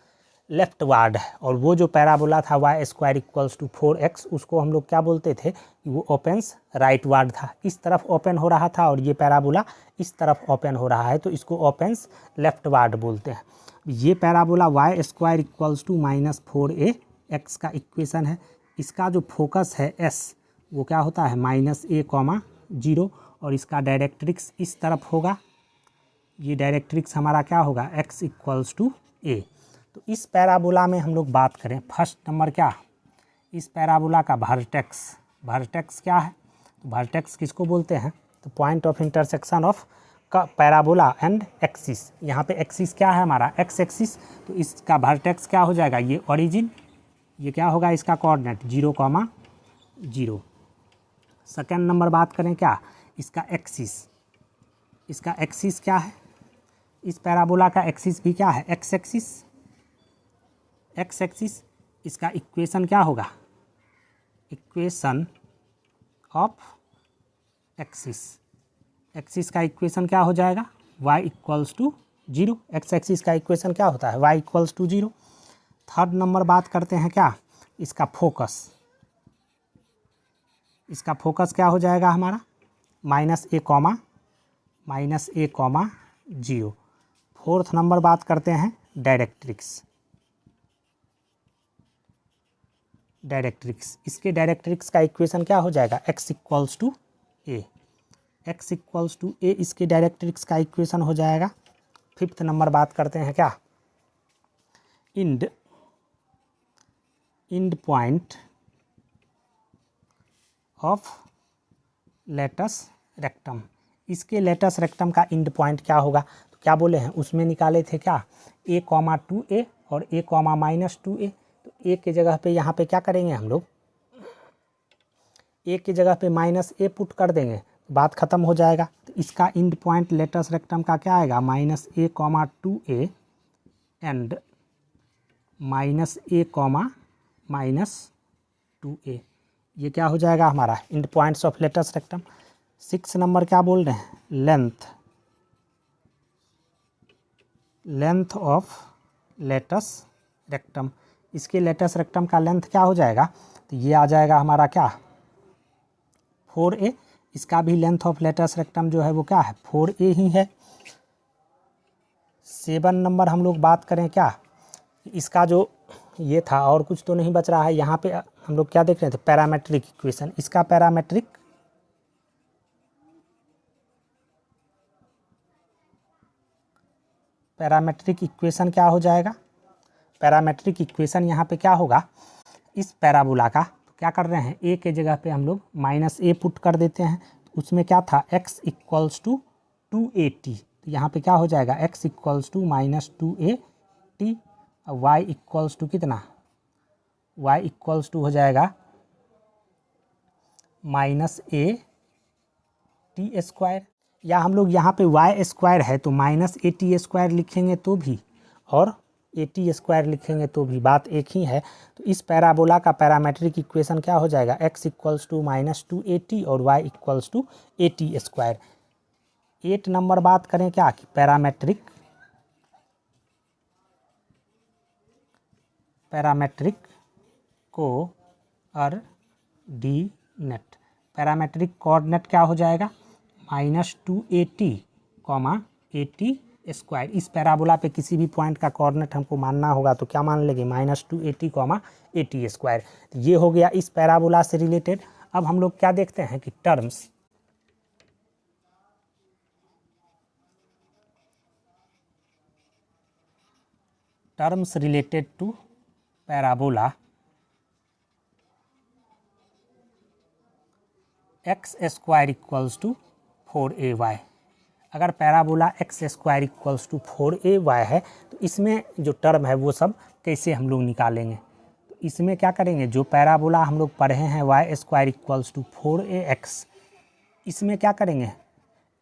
लेफ्ट वार्ड है। और वो जो पैराबोला था Y square equals to 4x उसको हम लोग क्या बोलते थे कि वो ओपेंस राइट वार्ड था, इस तरफ ओपन हो रहा था, और ये पैराबोला इस तरफ ओपन हो रहा है तो इसको ओपेंस लेफ्ट वार्ड बोलते हैं। ये parabola Y square equals to -4ax का इक्वेशन है। इसका जो फोकस है s वो क्या होता है -a,0, और इसका डायरेक्ट्रिक्स इस तरफ होगा, ये डायरेक्ट्रिक्स हमारा क्या होगा x इक्वल्स टू a। तो इस पैराबोला में हम लोग बात करें फर्स्ट नंबर क्या, इस पैराबोला का वर्टेक्स क्या है, तो वर्टेक्स किसको बोलते हैं, तो point of intersection of parabola and axis. यहाँ पे एक्सिस क्या है हमारा, एक्स एक्सिस, तो इसका वर्टेक्स क्या हो जाएगा, ये ओरिजिन, ये क्या होगा इसका कोऑर्डिनेट 0,0। सेकेंड नंबर बात करें क्या, इसका एक्सिस, इसका एक्सिस क्या है, इस पैराबोला का एक्सिस भी क्या है, एक्स एक्सिस, एक्स एक्सिस। इसका इक्वेशन क्या होगा, इक्वेशन ऑफ एक्सिस, एक्सिस का इक्वेशन क्या हो जाएगा, y equals to 0। X axis का इक्वेशन क्या होता है, y equals to 0। Third number बात करते हैं क्या, इसका फोकस, इसका फोकस क्या हो जाएगा हमारा, -a, -a, 0। फोर्थ नंबर बात करते हैं डायरेक्ट्रिक्स, डायरेक्ट्रिक्स, इसके डायरेक्ट्रिक्स का इक्वेशन क्या हो जाएगा, x equals to a, x equals to a, इसके डायरेक्ट्रिक्स का इक्वेशन हो जाएगा। फिफ्थ नंबर बात करते हैं क्या, end point of latus rectum, इसके लेटस रेक्टम का इंड पॉइंट क्या होगा, तो क्या बोले हैं उसमें निकाले थे क्या, a, 2a और a, -2a। तो a के जगह पे यहाँ पे क्या करेंगे हम लोग, a की जगह पे -a पुट कर देंगे, बात ख़त्म हो जाएगा। तो इसका इंड पॉइंट लेटस रेक्टम का क्या आएगा, -a, 2a and -a, -2a, ये क्या हो जाएगा हमारा end points of latus rectum. 6 number क्या बोल रहे हैं, length, length of latus rectum, इसके लेटस रेक्टम का लेंथ क्या हो जाएगा, तो ये आ जाएगा हमारा क्या 4a, इसका भी लेंथ ऑफ लेटस रेक्टम जो है वो क्या है 4a ही है। 7 नंबर हम लोग बात करें क्या, इसका जो ये था और कुछ तो नहीं बच रहा है, यहाँ पे हम लोग क्या देख रहे थे, पैरामेट्रिक इक्वेशन, इसका पैरामेट्रिक इक्वेशन क्या हो जाएगा, पैरामेट्रिक इक्वेशन यहाँ पे क्या होगा, इस पैराबोला का तो क्या कर रहे हैं, a के जगह पे हम लोग -a पुट कर देते हैं, तो उसमें क्या था x इक्वल्स टू 2at, तो यहाँ पे क्या हो जाएगा x इक्वल्स टू -2at और y इक्वल्स टू कितना, y इक्वल्स टू हो जाएगा -a² या हम लोग यहाँ पे y² है तो -at² लिखेंगे तो भी और at² लिखेंगे तो भी बात एक ही है। तो इस पैराबोला का पैरामेट्रिक इक्वेशन क्या हो जाएगा, x इक्वल्स टू -2at और y equals to at²। 8 number बात करें क्या कि पैरामेट्रिक कोऑर्डिनेट, पैरामेट्रिक कोऑर्डिनेट क्या हो जाएगा, -2at, at²। इस पैराबोला पे किसी भी पॉइंट का कोऑर्डिनेट हमको मानना होगा तो क्या मान लेंगे, -2at, at²। तो ये हो गया इस पैराबोला से रिलेटेड। अब हम लोग क्या देखते हैं कि terms related to parabola x² equals to 4ay। अगर parabola x² equals to 4ay है तो इसमें जो टर्म है वो सब कैसे हम लोग निकालेंगे, तो इसमें क्या करेंगे, जो पैराबोला हम लोग पढ़े हैं y² इक्वल्स टू 4ax, इसमें क्या करेंगे,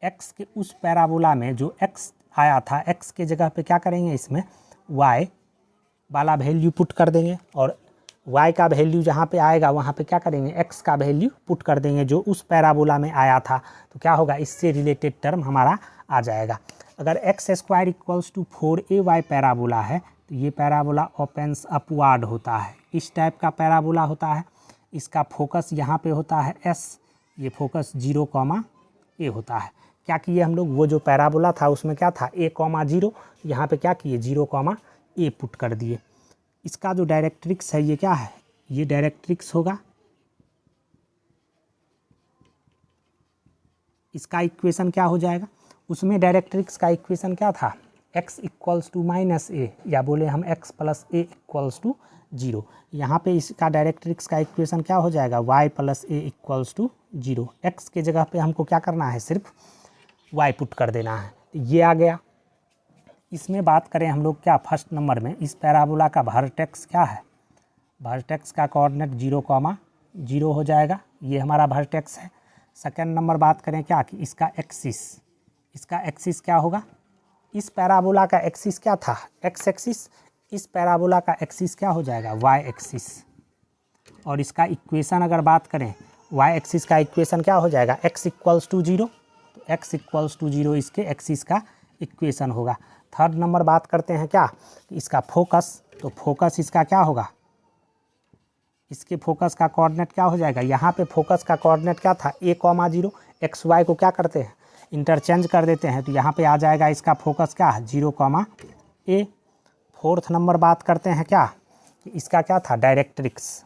x के उस पैराबोला में जो x आया था x के जगह पे क्या करेंगे, इसमें y वाला वैल्यू पुट कर देंगे और y का वैल्यू जहाँ पे आएगा वहाँ पे क्या करेंगे, x का वैल्यू पुट कर देंगे जो उस पैराबोला में आया था। तो क्या होगा, इससे रिलेटेड टर्म हमारा आ जाएगा। अगर x² equals to 4ay parabola है तो ये पैराबोला ओपेंस अपवार्ड होता है, इस टाइप का पैराबोला होता है। इसका फोकस यहाँ पे होता है s, ये फोकस 0,a होता है। क्या किए हम लोग, वो जो पैराबोला था उसमें क्या था a, 0, यहाँ पे क्या किए 0,a पुट कर दिए। इसका जो डायरेक्ट्रिक्स है ये क्या है, ये डायरेक्ट्रिक्स होगा, इसका इक्वेशन क्या हो जाएगा, उसमें डायरेक्ट्रिक्स का इक्वेशन क्या था, x इक्वल्स टू -a या बोले हम x plus a equals to 0। यहाँ पे इसका डायरेक्ट्रिक्स का इक्वेशन क्या हो जाएगा, y plus a equals to 0। x के जगह पे हमको क्या करना है, सिर्फ y पुट कर देना है, ये आ गया। इसमें बात करें हम लोग क्या फर्स्ट नंबर में, इस पैराबोला का वर्टेक्स क्या है, वर्टेक्स का कोऑर्डिनेट 0,0 हो जाएगा, ये हमारा वर्टेक्स है। सेकेंड नंबर बात करें क्या कि इसका एक्सिस क्या होगा, इस पैराबोला का एक्सिस क्या था, एक्स एक्सिस, इस पैराबोला का एक्सिस क्या हो जाएगा, वाई एक्सिस। और इसका इक्वेशन अगर बात करें, वाई एक्सिस का इक्वेशन क्या हो जाएगा, x इक्वल्स टू 0, तो x इक्वल्स टू 0 इसके एक्सिस का इक्वेशन होगा। थर्ड नंबर बात करते हैं क्या, इसका फोकस, तो फोकस इसका क्या होगा, इसके फोकस का कोऑर्डिनेट क्या हो जाएगा, यहाँ पे फोकस का कोऑर्डिनेट क्या था a,0, एक्स वाई को क्या करते हैं इंटरचेंज कर देते हैं, तो यहाँ पे आ जाएगा इसका फोकस क्या है 0,a। फोर्थ नंबर बात करते हैं क्या कि इसका क्या था डायरेक्ट्रिक्स,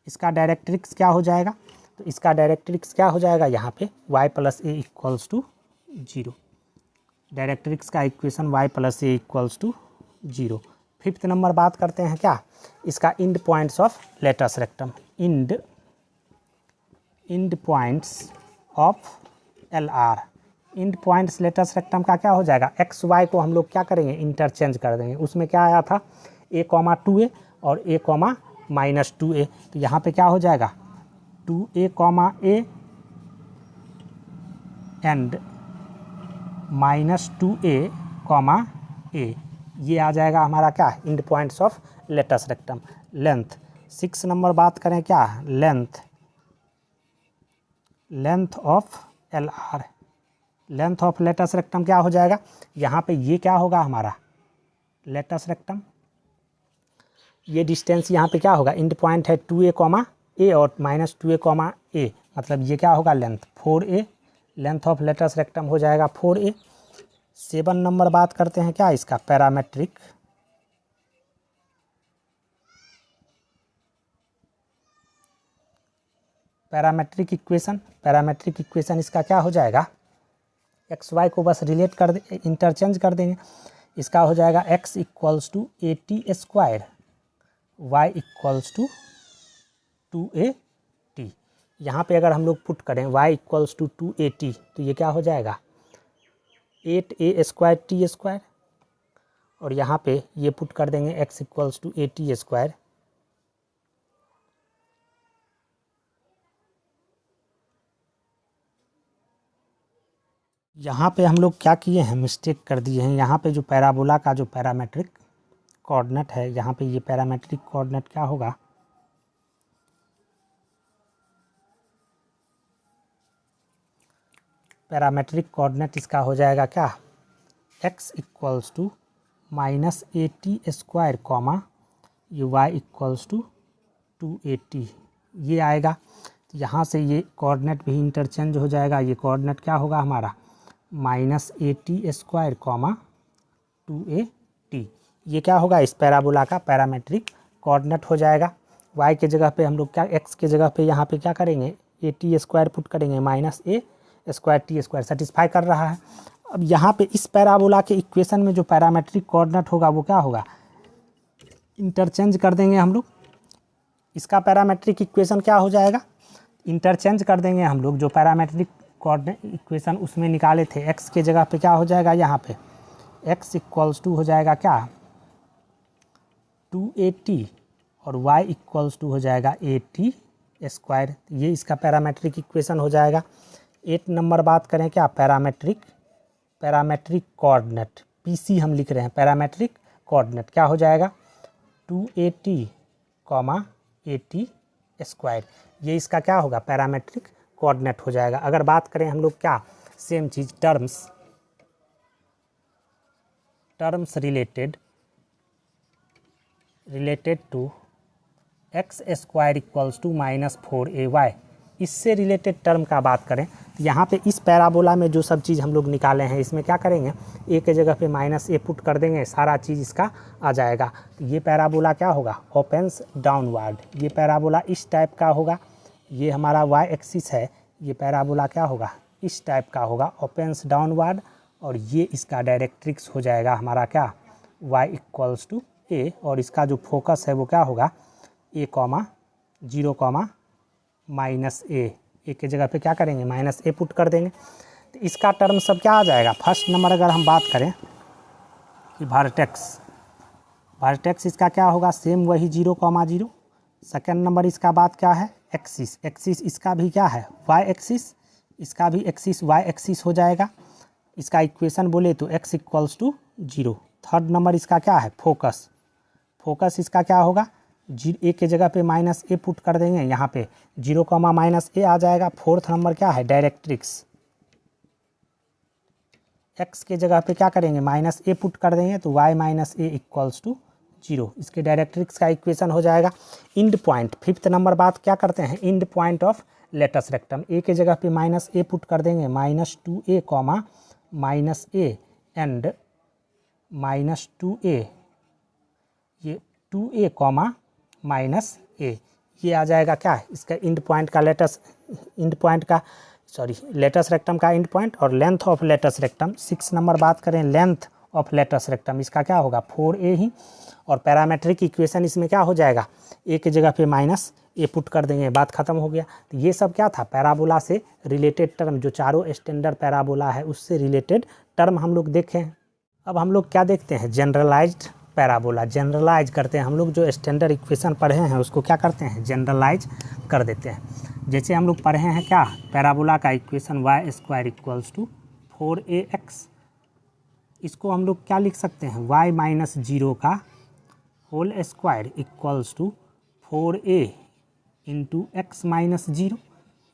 इसका डायरेक्ट्रिक्स क्या हो जाएगा, तो इसका डायरेक्ट्रिक्स क्या हो जाएगा यहाँ पे y plus a equals to 0, directrix का equation y plus a equals to 0। Fifth number बात करते हैं क्या, इसका end points of latus rectum, end points of LR, end points latus rectum का क्या हो जाएगा, एक्स वाई को हम लोग क्या करेंगे इंटरचेंज कर देंगे। उसमें क्या आया था a,2a और a,-2a, तो यहाँ पे क्या हो जाएगा 2a,a एंड -2a,a, ये आ जाएगा हमारा क्या end points of latus rectum. Length, 6 number बात करें क्या, length of LR, length of latus rectum क्या हो जाएगा, यहाँ पे ये क्या होगा हमारा लेटस रेक्टम, ये डिस्टेंस यहाँ पे क्या होगा, इंड पॉइंट है 2a, a और -2a, a, मतलब ये क्या होगा length 4a, length of latus rectum हो जाएगा 4a। 7 नंबर बात करते हैं क्या इसका पैरामेट्रिक, पैरामेट्रिक इक्वेशन इसका क्या हो जाएगा, एक्स वाई को बस रिलेट कर दे इंटरचेंज कर देंगे, इसका हो जाएगा x equals to AT², y equals to 2AT। यहाँ पे अगर हम लोग पुट करें y इक्वल्स टू 2AT, तो ये क्या हो जाएगा 8a²t², और यहाँ पे ये पुट कर देंगे x इक्वल्स टू AT², यहाँ पे हम लोग क्या किए हैं मिस्टेक कर दिए हैं, यहाँ पे जो पैराबोला का जो पैरामेट्रिक कोऑर्डिनेट है, यहाँ पे ये पैरामेट्रिक कोऑर्डिनेट क्या होगा, पैरामेट्रिक कोऑर्डिनेट इसका हो जाएगा क्या x इक्वल्स टू -AT², ये y इक्वल्स टू 2AT, ये आएगा। तो यहाँ से ये कोऑर्डिनेट भी इंटरचेंज हो जाएगा, ये कोऑर्डिनेट क्या होगा हमारा -AT², 2AT, ये क्या होगा इस पैराबोला का पैरामेट्रिक कोऑर्डिनेट हो जाएगा। y के जगह पे हम लोग क्या x के जगह पे यहाँ पे क्या करेंगे AT² पुट करेंगे, -a²t², सेटिस्फाई कर रहा है। अब यहाँ पे इस पैराबोला के इक्वेशन में जो पैरामेट्रिक कोऑर्डिनेट होगा वो क्या होगा इंटरचेंज कर देंगे हम लोग, इसका पैरामेट्रिक इक्वेशन क्या हो जाएगा इंटरचेंज कर देंगे हम लोग, जो पैरामेट्रिक कोऑर्डिनेट इक्वेशन उसमें निकाले थे x के जगह पे क्या हो जाएगा, यहाँ पे x इक्वल्स टू हो जाएगा क्या 2AT और y इक्वल्स टू हो जाएगा AT², ये इसका पैरामेट्रिक इक्वेशन हो जाएगा। 8 नंबर बात करें क्या पैरामेट्रिक कोऑर्डिनेट, PC हम लिख रहे हैं, पैरामेट्रिक कोऑर्डिनेट क्या हो जाएगा 2AT, AT², ये इसका क्या होगा पैरामेट्रिक कोऑर्डिनेट हो जाएगा। अगर बात करें हम लोग क्या सेम चीज़ terms related to x² equals to -4ay, इससे रिलेटेड टर्म का बात करें तो यहाँ पे इस पैराबोला में जो सब चीज़ हम लोग निकाले हैं इसमें क्या करेंगे a के जगह पे -a पुट कर देंगे, सारा चीज़ इसका आ जाएगा। तो ये पैराबोला क्या होगा ओपेंस डाउनवर्ड, ये पैराबोला इस टाइप का होगा, ये हमारा y एक्सिस है, ये पैराबोला क्या होगा इस टाइप का होगा ओपेंस डाउनवर्ड, और ये इसका डायरेक्ट्रिक्स हो जाएगा हमारा क्या y इक्वल्स टू a, और इसका जो फोकस है वो क्या होगा a, 0, -a, ए के जगह पे क्या करेंगे माइनस ए पुट कर देंगे। तो इसका टर्म सब क्या आ जाएगा, फर्स्ट नंबर अगर हम बात करें कि वर्टेक्स इसका क्या होगा, सेम वही 0,0। सेकेंड नंबर इसका बात क्या है, एक्सिस इसका भी क्या है वाई एक्सिस, इसका भी एक्सिस वाई एक्सिस हो जाएगा। इसका इक्वेशन बोले तो x equals to 0। Third number इसका क्या है, फोकस इसका क्या होगा, ए के जगह पे माइनस ए पुट कर देंगे, यहाँ पे 0, माइनस ए आ जाएगा। फोर्थ नंबर क्या है, डायरेक्ट्रिक्स, x के जगह पे क्या करेंगे माइनस ए पुट कर देंगे तो y minus a equals to 0, इसके डायरेक्ट्रिक्स का इक्वेशन हो जाएगा। इंड पॉइंट, फिफ्थ नंबर बात क्या करते हैं, end point of latus rectum, a के जगह पे माइनस ए पुट कर देंगे, -2a, minus A and -2a, ये 2a, माइनस ए, ये आ जाएगा क्या है इसका इंड पॉइंट का लेटस रेक्टम का इंड पॉइंट और length of latus rectum. 6 number बात करें लेंथ ऑफ लेटस रेक्टम, इसका क्या होगा 4a ही, और पैरामेट्रिक इक्वेशन इसमें क्या हो जाएगा, ए के जगह पे माइनस ए पुट कर देंगे, बात खत्म हो गया। तो ये सब क्या था, पैराबोला से रिलेटेड टर्म, जो चारों स्टैंडर्ड पैराबोला है उससे रिलेटेड टर्म हम लोग देखे हैं। अब हम लोग क्या देखते हैं, जनरलाइज्ड पैराबोला। जनरलाइज करते हैं हम लोग, जो स्टैंडर्ड इक्वेशन पढ़े हैं उसको क्या करते हैं जनरलाइज कर देते हैं। जैसे हम लोग पढ़े हैं क्या, पैराबोला का equation y² equals to 4ax, इसको हम लोग क्या लिख सकते हैं, y माइनस 0 का whole square equals to 4a into x minus 0,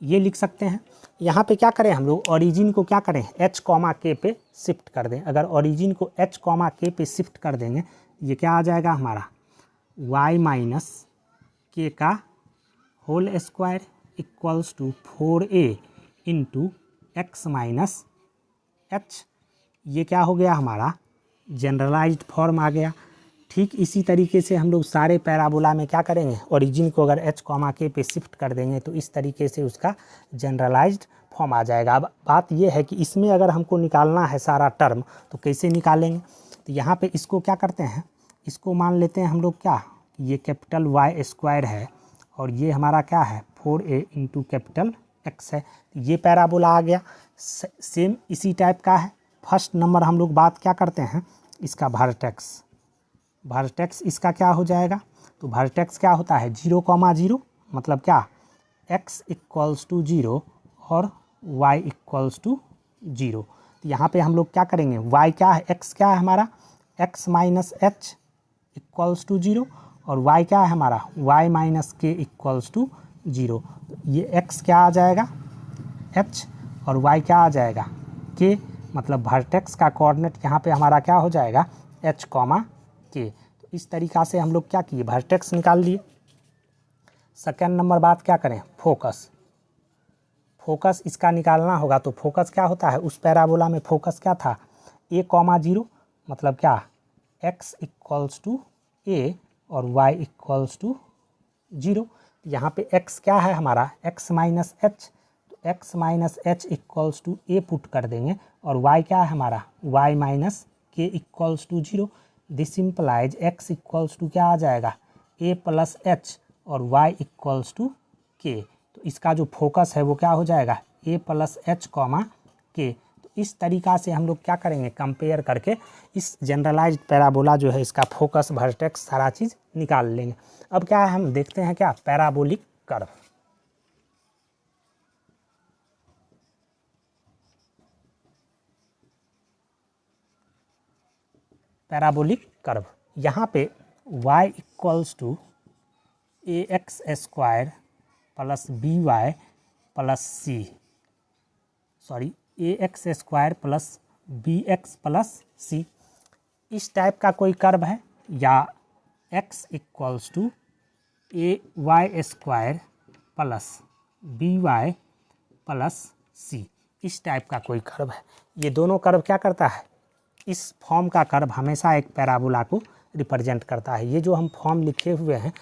ये लिख सकते हैं। यहाँ पे क्या करें हम लोग, ओरिजिन को क्या करें h, k पे शिफ्ट कर दें। अगर ओरिजिन को h, k पे शिफ्ट कर देंगे, ये क्या आ जाएगा हमारा y माइनस के का whole square equals to 4a into x minus h, ये क्या हो गया हमारा जनरलाइज्ड फॉर्म आ गया। ठीक इसी तरीके से हम लोग सारे पैराबोला में क्या करेंगे, ओरिजिन को अगर h, k पे शिफ्ट कर देंगे तो इस तरीके से उसका जनरलाइज्ड फॉर्म आ जाएगा। अब बात ये है कि इसमें अगर हमको निकालना है सारा टर्म तो कैसे निकालेंगे, तो यहाँ पे इसको क्या करते हैं, इसको मान लेते हैं हम लोग क्या, ये कैपिटल y² है और ये हमारा क्या है 4a इंटू कैपिटल x है, ये पैराबोला आ गया। सेम इसी टाइप का है। फर्स्ट नंबर हम लोग बात क्या करते हैं, इसका वर्टेक्स इसका क्या हो जाएगा, तो वर्टेक्स क्या होता है 0,0, मतलब क्या x इक्वल्स टू 0 और y इक्वल्स टू 0। तो यहाँ पे हम लोग क्या करेंगे, y क्या है, x क्या है हमारा x minus h equals to 0 और y क्या है हमारा y minus k equals to 0। ये x क्या आ जाएगा h और y क्या आ जाएगा k, मतलब वर्टेक्स का कोऑर्डिनेट यहाँ पे हमारा क्या हो जाएगा h, k। तो इस तरीक़ा से हम लोग क्या किए, वर्टेक्स निकाल लिए। सेकेंड नंबर बात क्या करें, फोकस इसका निकालना होगा। तो फोकस क्या होता है, उस पैराबोला में फोकस क्या था a, 0, मतलब क्या x इक्वल्स टू a और y इक्वल्स टू 0। यहाँ पे x क्या है हमारा x माइनस एच, तो x minus h equals to a put कर देंगे और y क्या है हमारा y minus k equals to 0। This implies x equals to क्या आ जाएगा a प्लस एच और y इक्वल्स टू k। तो इसका जो फोकस है वो क्या हो जाएगा a प्लस एच, k। तो इस तरीक़ा से हम लोग क्या करेंगे, कंपेयर करके इस जनरलाइज्ड पैराबोला जो है इसका फोकस, वर्टेक्स, सारा चीज़ निकाल लेंगे। अब क्या है, हम देखते हैं क्या पैराबोलिक कर्व। पैराबोलिक कर्व, यहाँ पे y equals to ax² plus by plus c, ax² plus bx plus c, इस टाइप का कोई कर्व है, या x equals to ay² plus by plus c, इस टाइप का कोई कर्व है। ये दोनों कर्व क्या करता है, इस फॉर्म का कर्व हमेशा एक पैराबोला को रिप्रेजेंट करता है। ये जो हम फॉर्म लिखे हुए हैं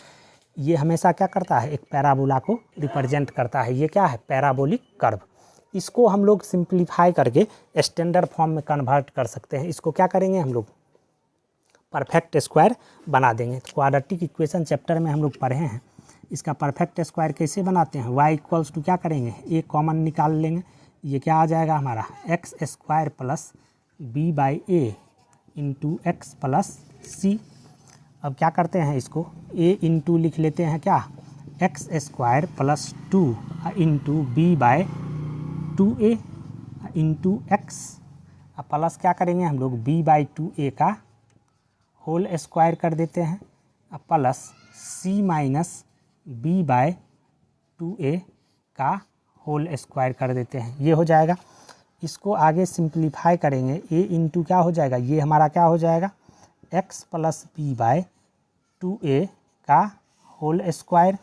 ये हमेशा क्या करता है, एक पैराबोला को रिप्रेजेंट करता है। ये क्या है पैराबोलिक कर्व। इसको हम लोग सिंप्लीफाई करके स्टैंडर्ड फॉर्म में कन्वर्ट कर सकते हैं। इसको क्या करेंगे हम लोग, परफेक्ट स्क्वायर बना देंगे। क्वाड्रेटिक इक्वेशन चैप्टर में हम लोग पढ़े हैं इसका परफेक्ट स्क्वायर कैसे बनाते हैं, y इक्वल्स टू क्या करेंगे, a कॉमन निकाल लेंगे, ये क्या आ जाएगा हमारा x square plus b by a into x plus c. अब क्या करते हैं इसको a इंटू लिख लेते हैं क्या, x square plus 2 into b by 2a into x, अब प्लस क्या करेंगे हम लोग b बाई 2a का होल स्क्वायर कर देते हैं, अब plus c minus b by 2a का होल स्क्वायर कर देते हैं, ये हो जाएगा। इसको आगे सिंप्लीफाई करेंगे, a इंटू क्या हो जाएगा, ये हमारा क्या हो जाएगा x plus b by 2a का होल स्क्वायर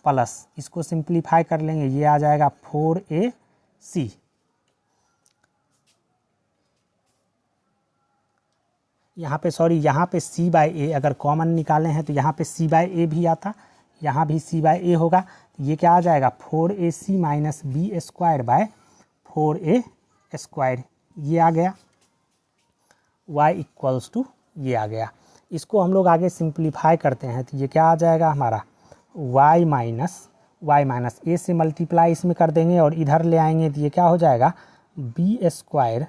प्लस इसको सिंप्लीफाई कर लेंगे, ये आ जाएगा 4ac। यहाँ पे सॉरी यहाँ पे c बाई ए अगर कॉमन निकाले हैं तो यहाँ पे c बाई ए भी आता, यहाँ भी c बाई ए होगा, तो ये क्या आ जाएगा 4ac minus b square by 4a square, ये आ गया y इक्वल्स टू ये आ गया। इसको हम लोग आगे सिंप्लीफाई करते हैं तो ये क्या आ जाएगा हमारा y माइनस a से मल्टीप्लाई इसमें कर देंगे और इधर ले आएंगे तो ये क्या हो जाएगा b square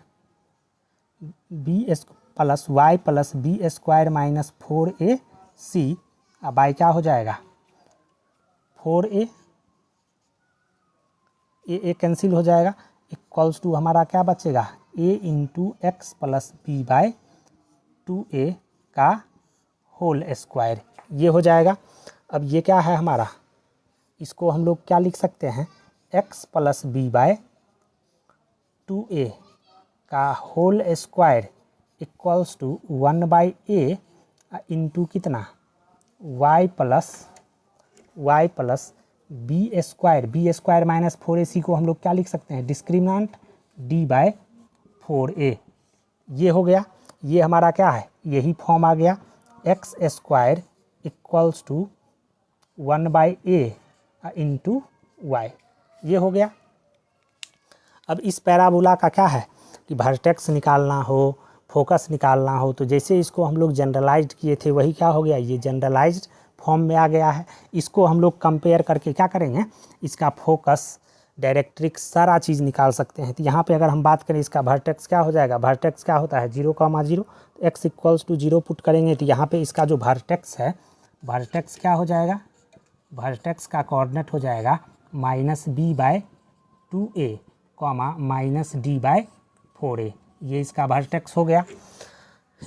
plus y plus b square minus 4ac, अब y क्या हो जाएगा 4a, ए कैंसिल हो जाएगा, इक्वल्स टू हमारा क्या बचेगा a into x plus b by 2a का होल स्क्वायर, ये हो जाएगा। अब ये क्या है हमारा, इसको हम लोग क्या लिख सकते हैं x plus b by 2a का whole square equals to 1 by a into कितना y plus b square minus 4ac को हम लोग क्या लिख सकते हैं डिस्क्रिमिनेंट d बाय 4a, ये हो गया। ये हमारा क्या है, यही फॉर्म आ गया x square equals to 1 by a into y, ये हो गया। अब इस पैराबोला का क्या है कि वर्टेक्स निकालना हो, फोकस निकालना हो, तो जैसे इसको हम लोग जनरलाइज्ड किए थे वही क्या हो गया, ये जनरलाइज्ड फॉर्म में आ गया है। इसको हम लोग कंपेयर करके क्या करेंगे, इसका फोकस डायरेक्ट्रिक्स सारा चीज़ निकाल सकते हैं। तो यहाँ पे अगर हम बात करें इसका वर्टेक्स क्या हो जाएगा, वर्टेक्स क्या होता है 0,0, तो x इक्वल्स टू 0 पुट करेंगे तो यहाँ पे इसका जो वर्टेक्स है, वर्टेक्स क्या हो जाएगा, वर्टेक्स का कोऑर्डिनेट हो जाएगा minus b by 2a minus d by 4a, ये इसका वर्टेक्स हो गया।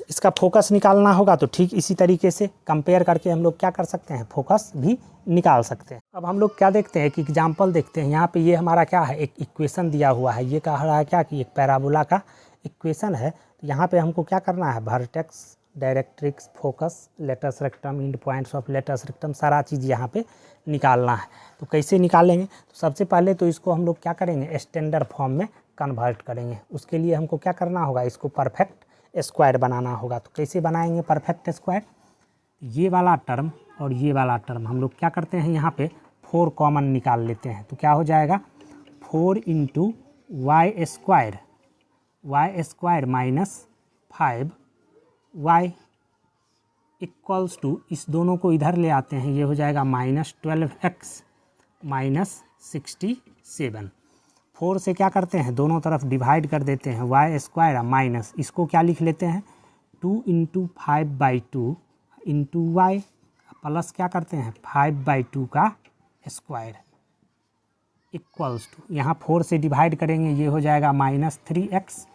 इसका फोकस निकालना होगा तो ठीक इसी तरीके से कंपेयर करके हम लोग क्या कर सकते हैं, फोकस भी निकाल सकते हैं। अब हम लोग क्या देखते हैं कि एग्जांपल देखते हैं। यहाँ पे ये हमारा क्या है, एक इक्वेशन दिया हुआ है, ये कह रहा है क्या कि एक पैराबोला का इक्वेशन है। तो यहाँ पे हमको क्या करना है, vertex, directrix, focus, latus rectum, end points of latus rectum, सारा चीज़ यहाँ पे निकालना है। तो कैसे निकालेंगे, तो सबसे पहले तो इसको हम लोग क्या करेंगे, स्टैंडर्ड फॉर्म में कन्वर्ट करेंगे। उसके लिए हमको क्या करना होगा, इसको परफेक्ट स्क्वायर बनाना होगा। तो कैसे बनाएंगे परफेक्ट स्क्वायर, ये वाला टर्म और ये वाला टर्म हम लोग क्या करते हैं, यहाँ पे 4 कॉमन निकाल लेते हैं। तो क्या हो जाएगा 4 into y square minus 5y equals to, इस दोनों को इधर ले आते हैं, ये हो जाएगा माइनस 12x माइनस 67। 4 से क्या करते हैं, दोनों तरफ डिवाइड कर देते हैं, y स्क्वायर माइनस इसको क्या लिख लेते हैं 2 इंटू 5/2 इंटू वाई प्लस क्या करते हैं 5/2 का स्क्वायर इक्वल्स टू, यहाँ 4 से डिवाइड करेंगे, ये हो जाएगा माइनस 3x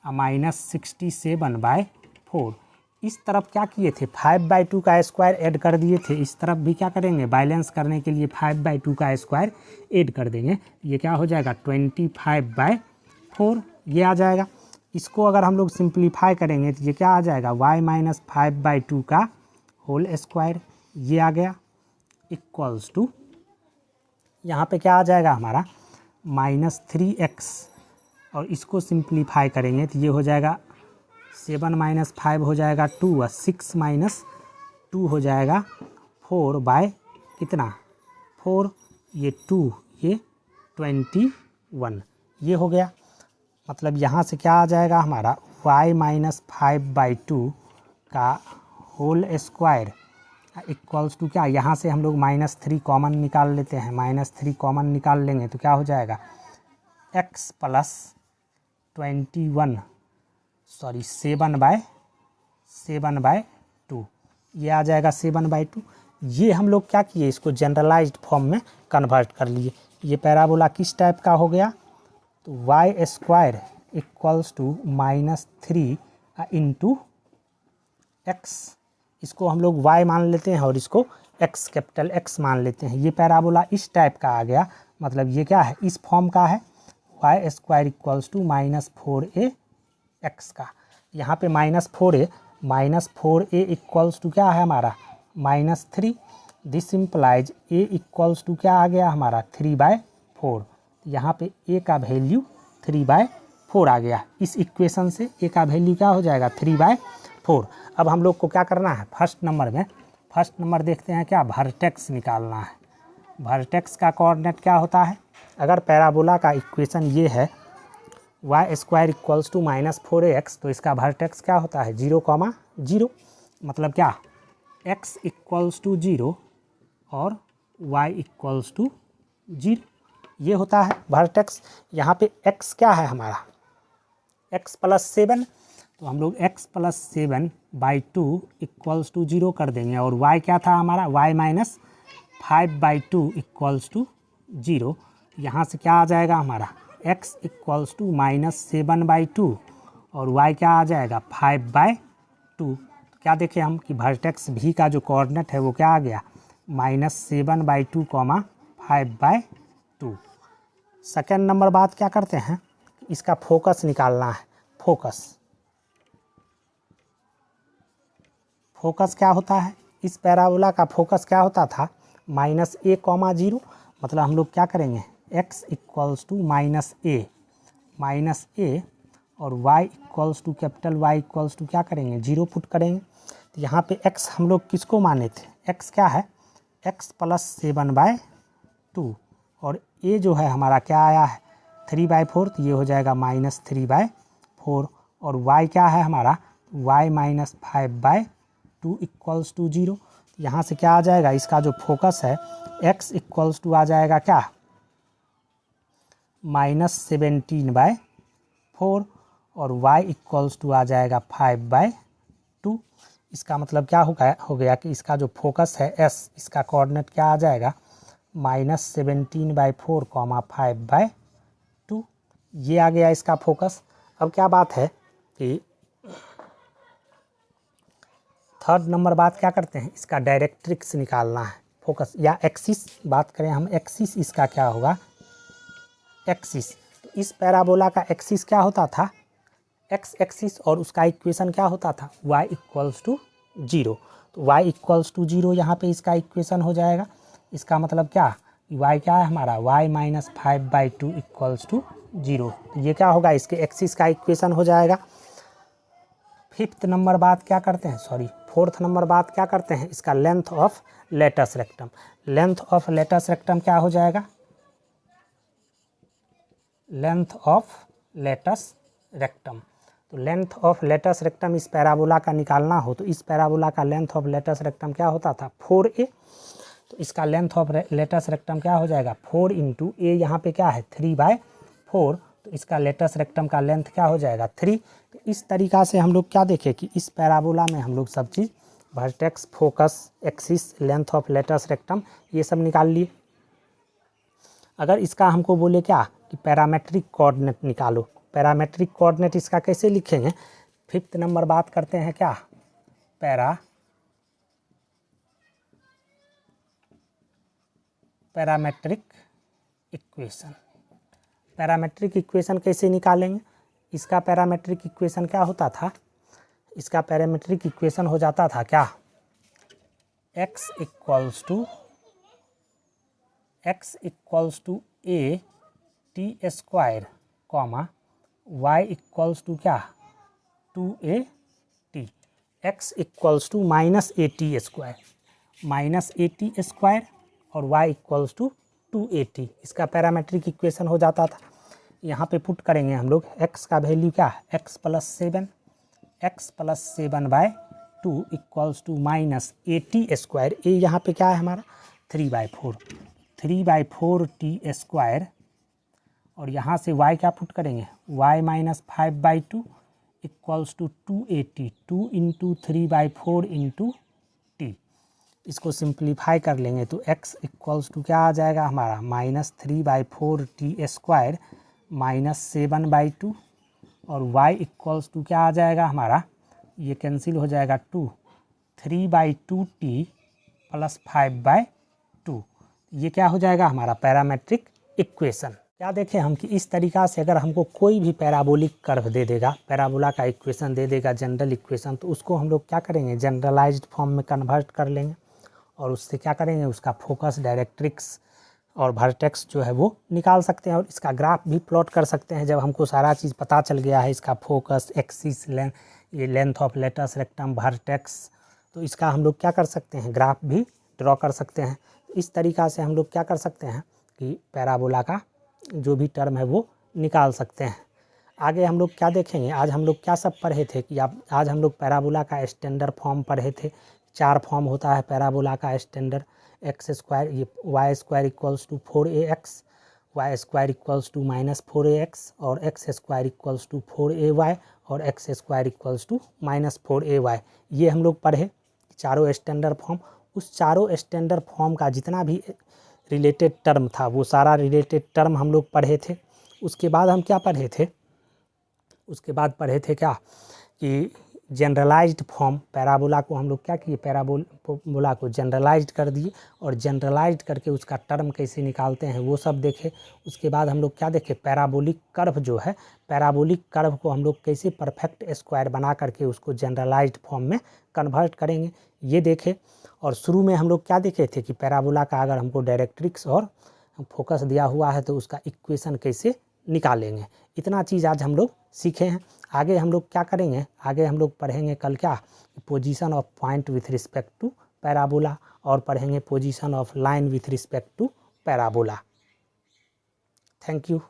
माइनस 67/4। इस तरफ क्या किए थे 5/2 का स्क्वायर ऐड कर दिए थे, इस तरफ भी क्या करेंगे, बैलेंस करने के लिए 5/2 का स्क्वायर ऐड कर देंगे, ये क्या हो जाएगा 25/4, ये आ जाएगा। इसको अगर हम लोग सिंप्लीफाई करेंगे तो ये क्या आ जाएगा y माइनस 5/2 का होल स्क्वायर, ये आ गया इक्वल्स टू, यहाँ पे क्या आ जाएगा हमारा माइनस 3x, और इसको सिंप्लीफाई करेंगे तो ये हो जाएगा 7 माइनस 5 हो जाएगा 2 और 6 माइनस 2 हो जाएगा 4 बाय कितना 4, ये 2, ये 21, ये हो गया। मतलब यहाँ से क्या आ जाएगा हमारा y माइनस 5/2 का होल स्क्वायर इक्वल्स टू क्या, यहाँ से हम लोग -3 कॉमन निकाल लेते हैं, -3 कॉमन निकाल लेंगे तो क्या हो जाएगा x प्लस 7/2, ये आ जाएगा 7/2। ये हम लोग क्या किए, इसको जनरलाइज्ड फॉर्म में कन्वर्ट कर लिए। ये पैराबोला किस टाइप का हो गया, तो y² equals to -3 into x, इसको हम लोग y मान लेते हैं और इसको x कैपिटल X मान लेते हैं। ये पैराबोला इस टाइप का आ गया, मतलब ये क्या है, इस फॉर्म का है, y² इक्वल्स टू -4ax का। यहाँ पे -4a इक्वल्स टू क्या है हमारा -3, this implies a equals to क्या आ गया हमारा 3/4। यहाँ पे a का वैल्यू 3/4 आ गया। इस इक्वेशन से a का वैल्यू क्या हो जाएगा 3/4। अब हम लोग को क्या करना है, फर्स्ट नंबर देखते हैं क्या, वर्टेक्स निकालना है। वर्टेक्स का कोऑर्डिनेट क्या होता है, अगर पैराबोला का इक्वेशन ये है y² इक्वल्स टू -4ax, तो इसका वर्टेक्स क्या होता है 0, 0, मतलब क्या x इक्वल्स टू 0 और y इक्वल्स टू 0, ये होता है वर्टेक्स। यहाँ पे x क्या है हमारा x प्लस 7, तो हम लोग x प्लस 7/2 इक्वल्स टू 0 कर देंगे, और y क्या था हमारा y माइनस 5/2 इक्वल्स टू 0। यहाँ से क्या आ जाएगा हमारा x इक्वल्स टू -7/2 और y क्या आ जाएगा 5/2। तो क्या देखें हम कि वर्टेक्स भी का जो कोऑर्डिनेट है वो क्या आ गया -7/2, 5/2। सेकेंड नंबर बात क्या करते हैं, इसका फोकस निकालना है। फोकस क्या होता है, इस पैराबोला का फोकस क्या होता था -a, 0, मतलब हम लोग क्या करेंगे x इक्वल्स टू -a और y equals to capital Y equals to क्या करेंगे 0 पुट करेंगे। तो यहाँ पे x हम लोग किसको माने थे, x क्या है x प्लस 7/2, और a जो है हमारा क्या आया है 3/4, तो ये हो जाएगा -3/4, और y क्या है हमारा y माइनस 5/2 इक्वल्स टू 0। यहाँ से क्या आ जाएगा, इसका जो फोकस है x इक्वल्स टू आ जाएगा क्या -17/4, और y इक्वल्स टू आ जाएगा 5/2। इसका मतलब क्या हो गया कि इसका जो फोकस है s, इसका कोऑर्डिनेट क्या आ जाएगा -17/4, 5/2, ये आ गया इसका फोकस। अब क्या बात है कि थर्ड नंबर बात क्या करते हैं, इसका डायरेक्ट्रिक्स निकालना है। फोकस या एक्सिस बात करें हम, एक्सिस इसका क्या होगा एक्सिस, तो इस पैराबोला का एक्सिस क्या होता था एक्स एक्सिस, और उसका इक्वेशन क्या होता था y इक्वल्स टू 0। तो y इक्वल्स टू 0 यहाँ पे इसका इक्वेशन हो जाएगा। इसका मतलब क्या y क्या है हमारा y माइनस 5/2 इक्वल्स टू 0, तो ये क्या होगा इसके एक्सिस का इक्वेशन हो जाएगा। फोर्थ नंबर बात क्या करते हैं, इसका लेंथ ऑफ लेटस रेक्टम क्या हो जाएगा, लेंथ ऑफ लेटस रेक्टम। तो लेंथ ऑफ लेटस रेक्टम इस पैराबोला का निकालना हो, तो इस पैराबोला का लेंथ ऑफ लेटस रेक्टम क्या होता था 4a, तो इसका लेंथ ऑफ लेटस रेक्टम क्या हो जाएगा 4 इंटू a, यहाँ पे क्या है 3/4, तो इसका लेटस रेक्टम का लेंथ क्या हो जाएगा 3। तो इस तरीक़ा से हम लोग क्या देखें कि इस पैराबोला में हम लोग सब चीज़ vertex, focus, axis, length of latus rectum ये सब निकाल लिए। अगर इसका हमको बोले क्या कि पैरामेट्रिक कोऑर्डिनेट निकालो, पैरामेट्रिक कोऑर्डिनेट इसका कैसे लिखेंगे, फिफ्थ नंबर बात करते हैं क्या पैरामेट्रिक इक्वेशन कैसे निकालेंगे। इसका पैरामेट्रिक इक्वेशन क्या होता था, इसका पैरामेट्रिक इक्वेशन हो जाता था क्या x equals to a t square, y equals to क्या 2at, x equals to -at square और y इक्वल्स टू 2at, इसका पैरामेट्रिक इक्वेशन हो जाता था। यहाँ पे पुट करेंगे हम लोग x का वैल्यू क्या x plus 7/2 2 equals to minus AT²। ए यहाँ पे क्या है हमारा 3/4, 3/4T²। और यहाँ से y क्या पुट करेंगे, y minus 5/2 equals to 2AT, 2 into 3/4 into t. इसको सिंप्लीफाई कर लेंगे तो x इक्वल्स टू क्या आ जाएगा हमारा माइनस 3/4T² माइनस 7/2। और y इक्वल्स टू क्या आ जाएगा हमारा, ये कैंसिल हो जाएगा 2, 3/2T प्लस 5/2। ये क्या हो जाएगा हमारा पैरामेट्रिक इक्वेशन। क्या देखें हम कि इस तरीक़ा से अगर हमको कोई भी पैराबोलिक कर्व दे देगा, पैराबोला का इक्वेशन दे देगा, जनरल इक्वेशन, तो उसको हम लोग क्या करेंगे जनरलाइज्ड फॉर्म में कन्वर्ट कर लेंगे और उससे क्या करेंगे उसका फोकस, डायरेक्ट्रिक्स और वर्टेक्स जो है वो निकाल सकते हैं और इसका ग्राफ भी प्लॉट कर सकते हैं। जब हमको सारा चीज़ पता चल गया है, इसका फोकस, एक्सिस, ये length of latus, rectum, vertex, तो इसका हम लोग क्या कर सकते हैं ग्राफ भी ड्रॉ कर सकते हैं। इस तरीक़ा से हम लोग क्या कर सकते हैं कि पैराबोला का जो भी टर्म है वो निकाल सकते हैं। आगे हम लोग क्या देखेंगे, आज हम लोग क्या सब पढ़े थे कि आज हम लोग पैराबोला का स्टैंडर्ड फॉर्म पढ़े थे। 4 फॉर्म होता है पैराबोला का स्टैंडर्ड, x², ये y² equals to 4ax, y² equals to minus 4ax और x² इक्वल्स टू 4ay और x² equals to minus 4ay। ये हम लोग पढ़े चारों स्टैंडर्ड फॉर्म। उस चारों स्टैंडर्ड फॉर्म का जितना भी रिलेटेड टर्म था वो सारा रिलेटेड टर्म हम लोग पढ़े थे। उसके बाद हम क्या पढ़े थे, उसके बाद पढ़े थे क्या कि जनरलाइज्ड फॉर्म, पैराबोला को हम लोग क्या किए, पैराबोला को जनरलाइज्ड कर दिए और जनरलाइज्ड करके उसका टर्म कैसे निकालते हैं वो सब देखे। उसके बाद हम लोग क्या देखे, पैराबोलिक कर्व जो है, पैराबोलिक कर्व को हम लोग कैसे परफेक्ट स्क्वायर बना करके उसको जनरलाइज्ड फॉर्म में कन्वर्ट करेंगे ये देखे। और शुरू में हम लोग क्या देखे थे कि पैराबोला का अगर हमको डायरेक्ट्रिक्स और फोकस दिया हुआ है तो उसका इक्वेशन कैसे निकालेंगे। इतना चीज़ आज हम लोग सीखे हैं। आगे हम लोग क्या करेंगे, आगे हम लोग पढ़ेंगे कल क्या, position of point with respect to parabola और पढ़ेंगे position of line with respect to parabola. Thank you.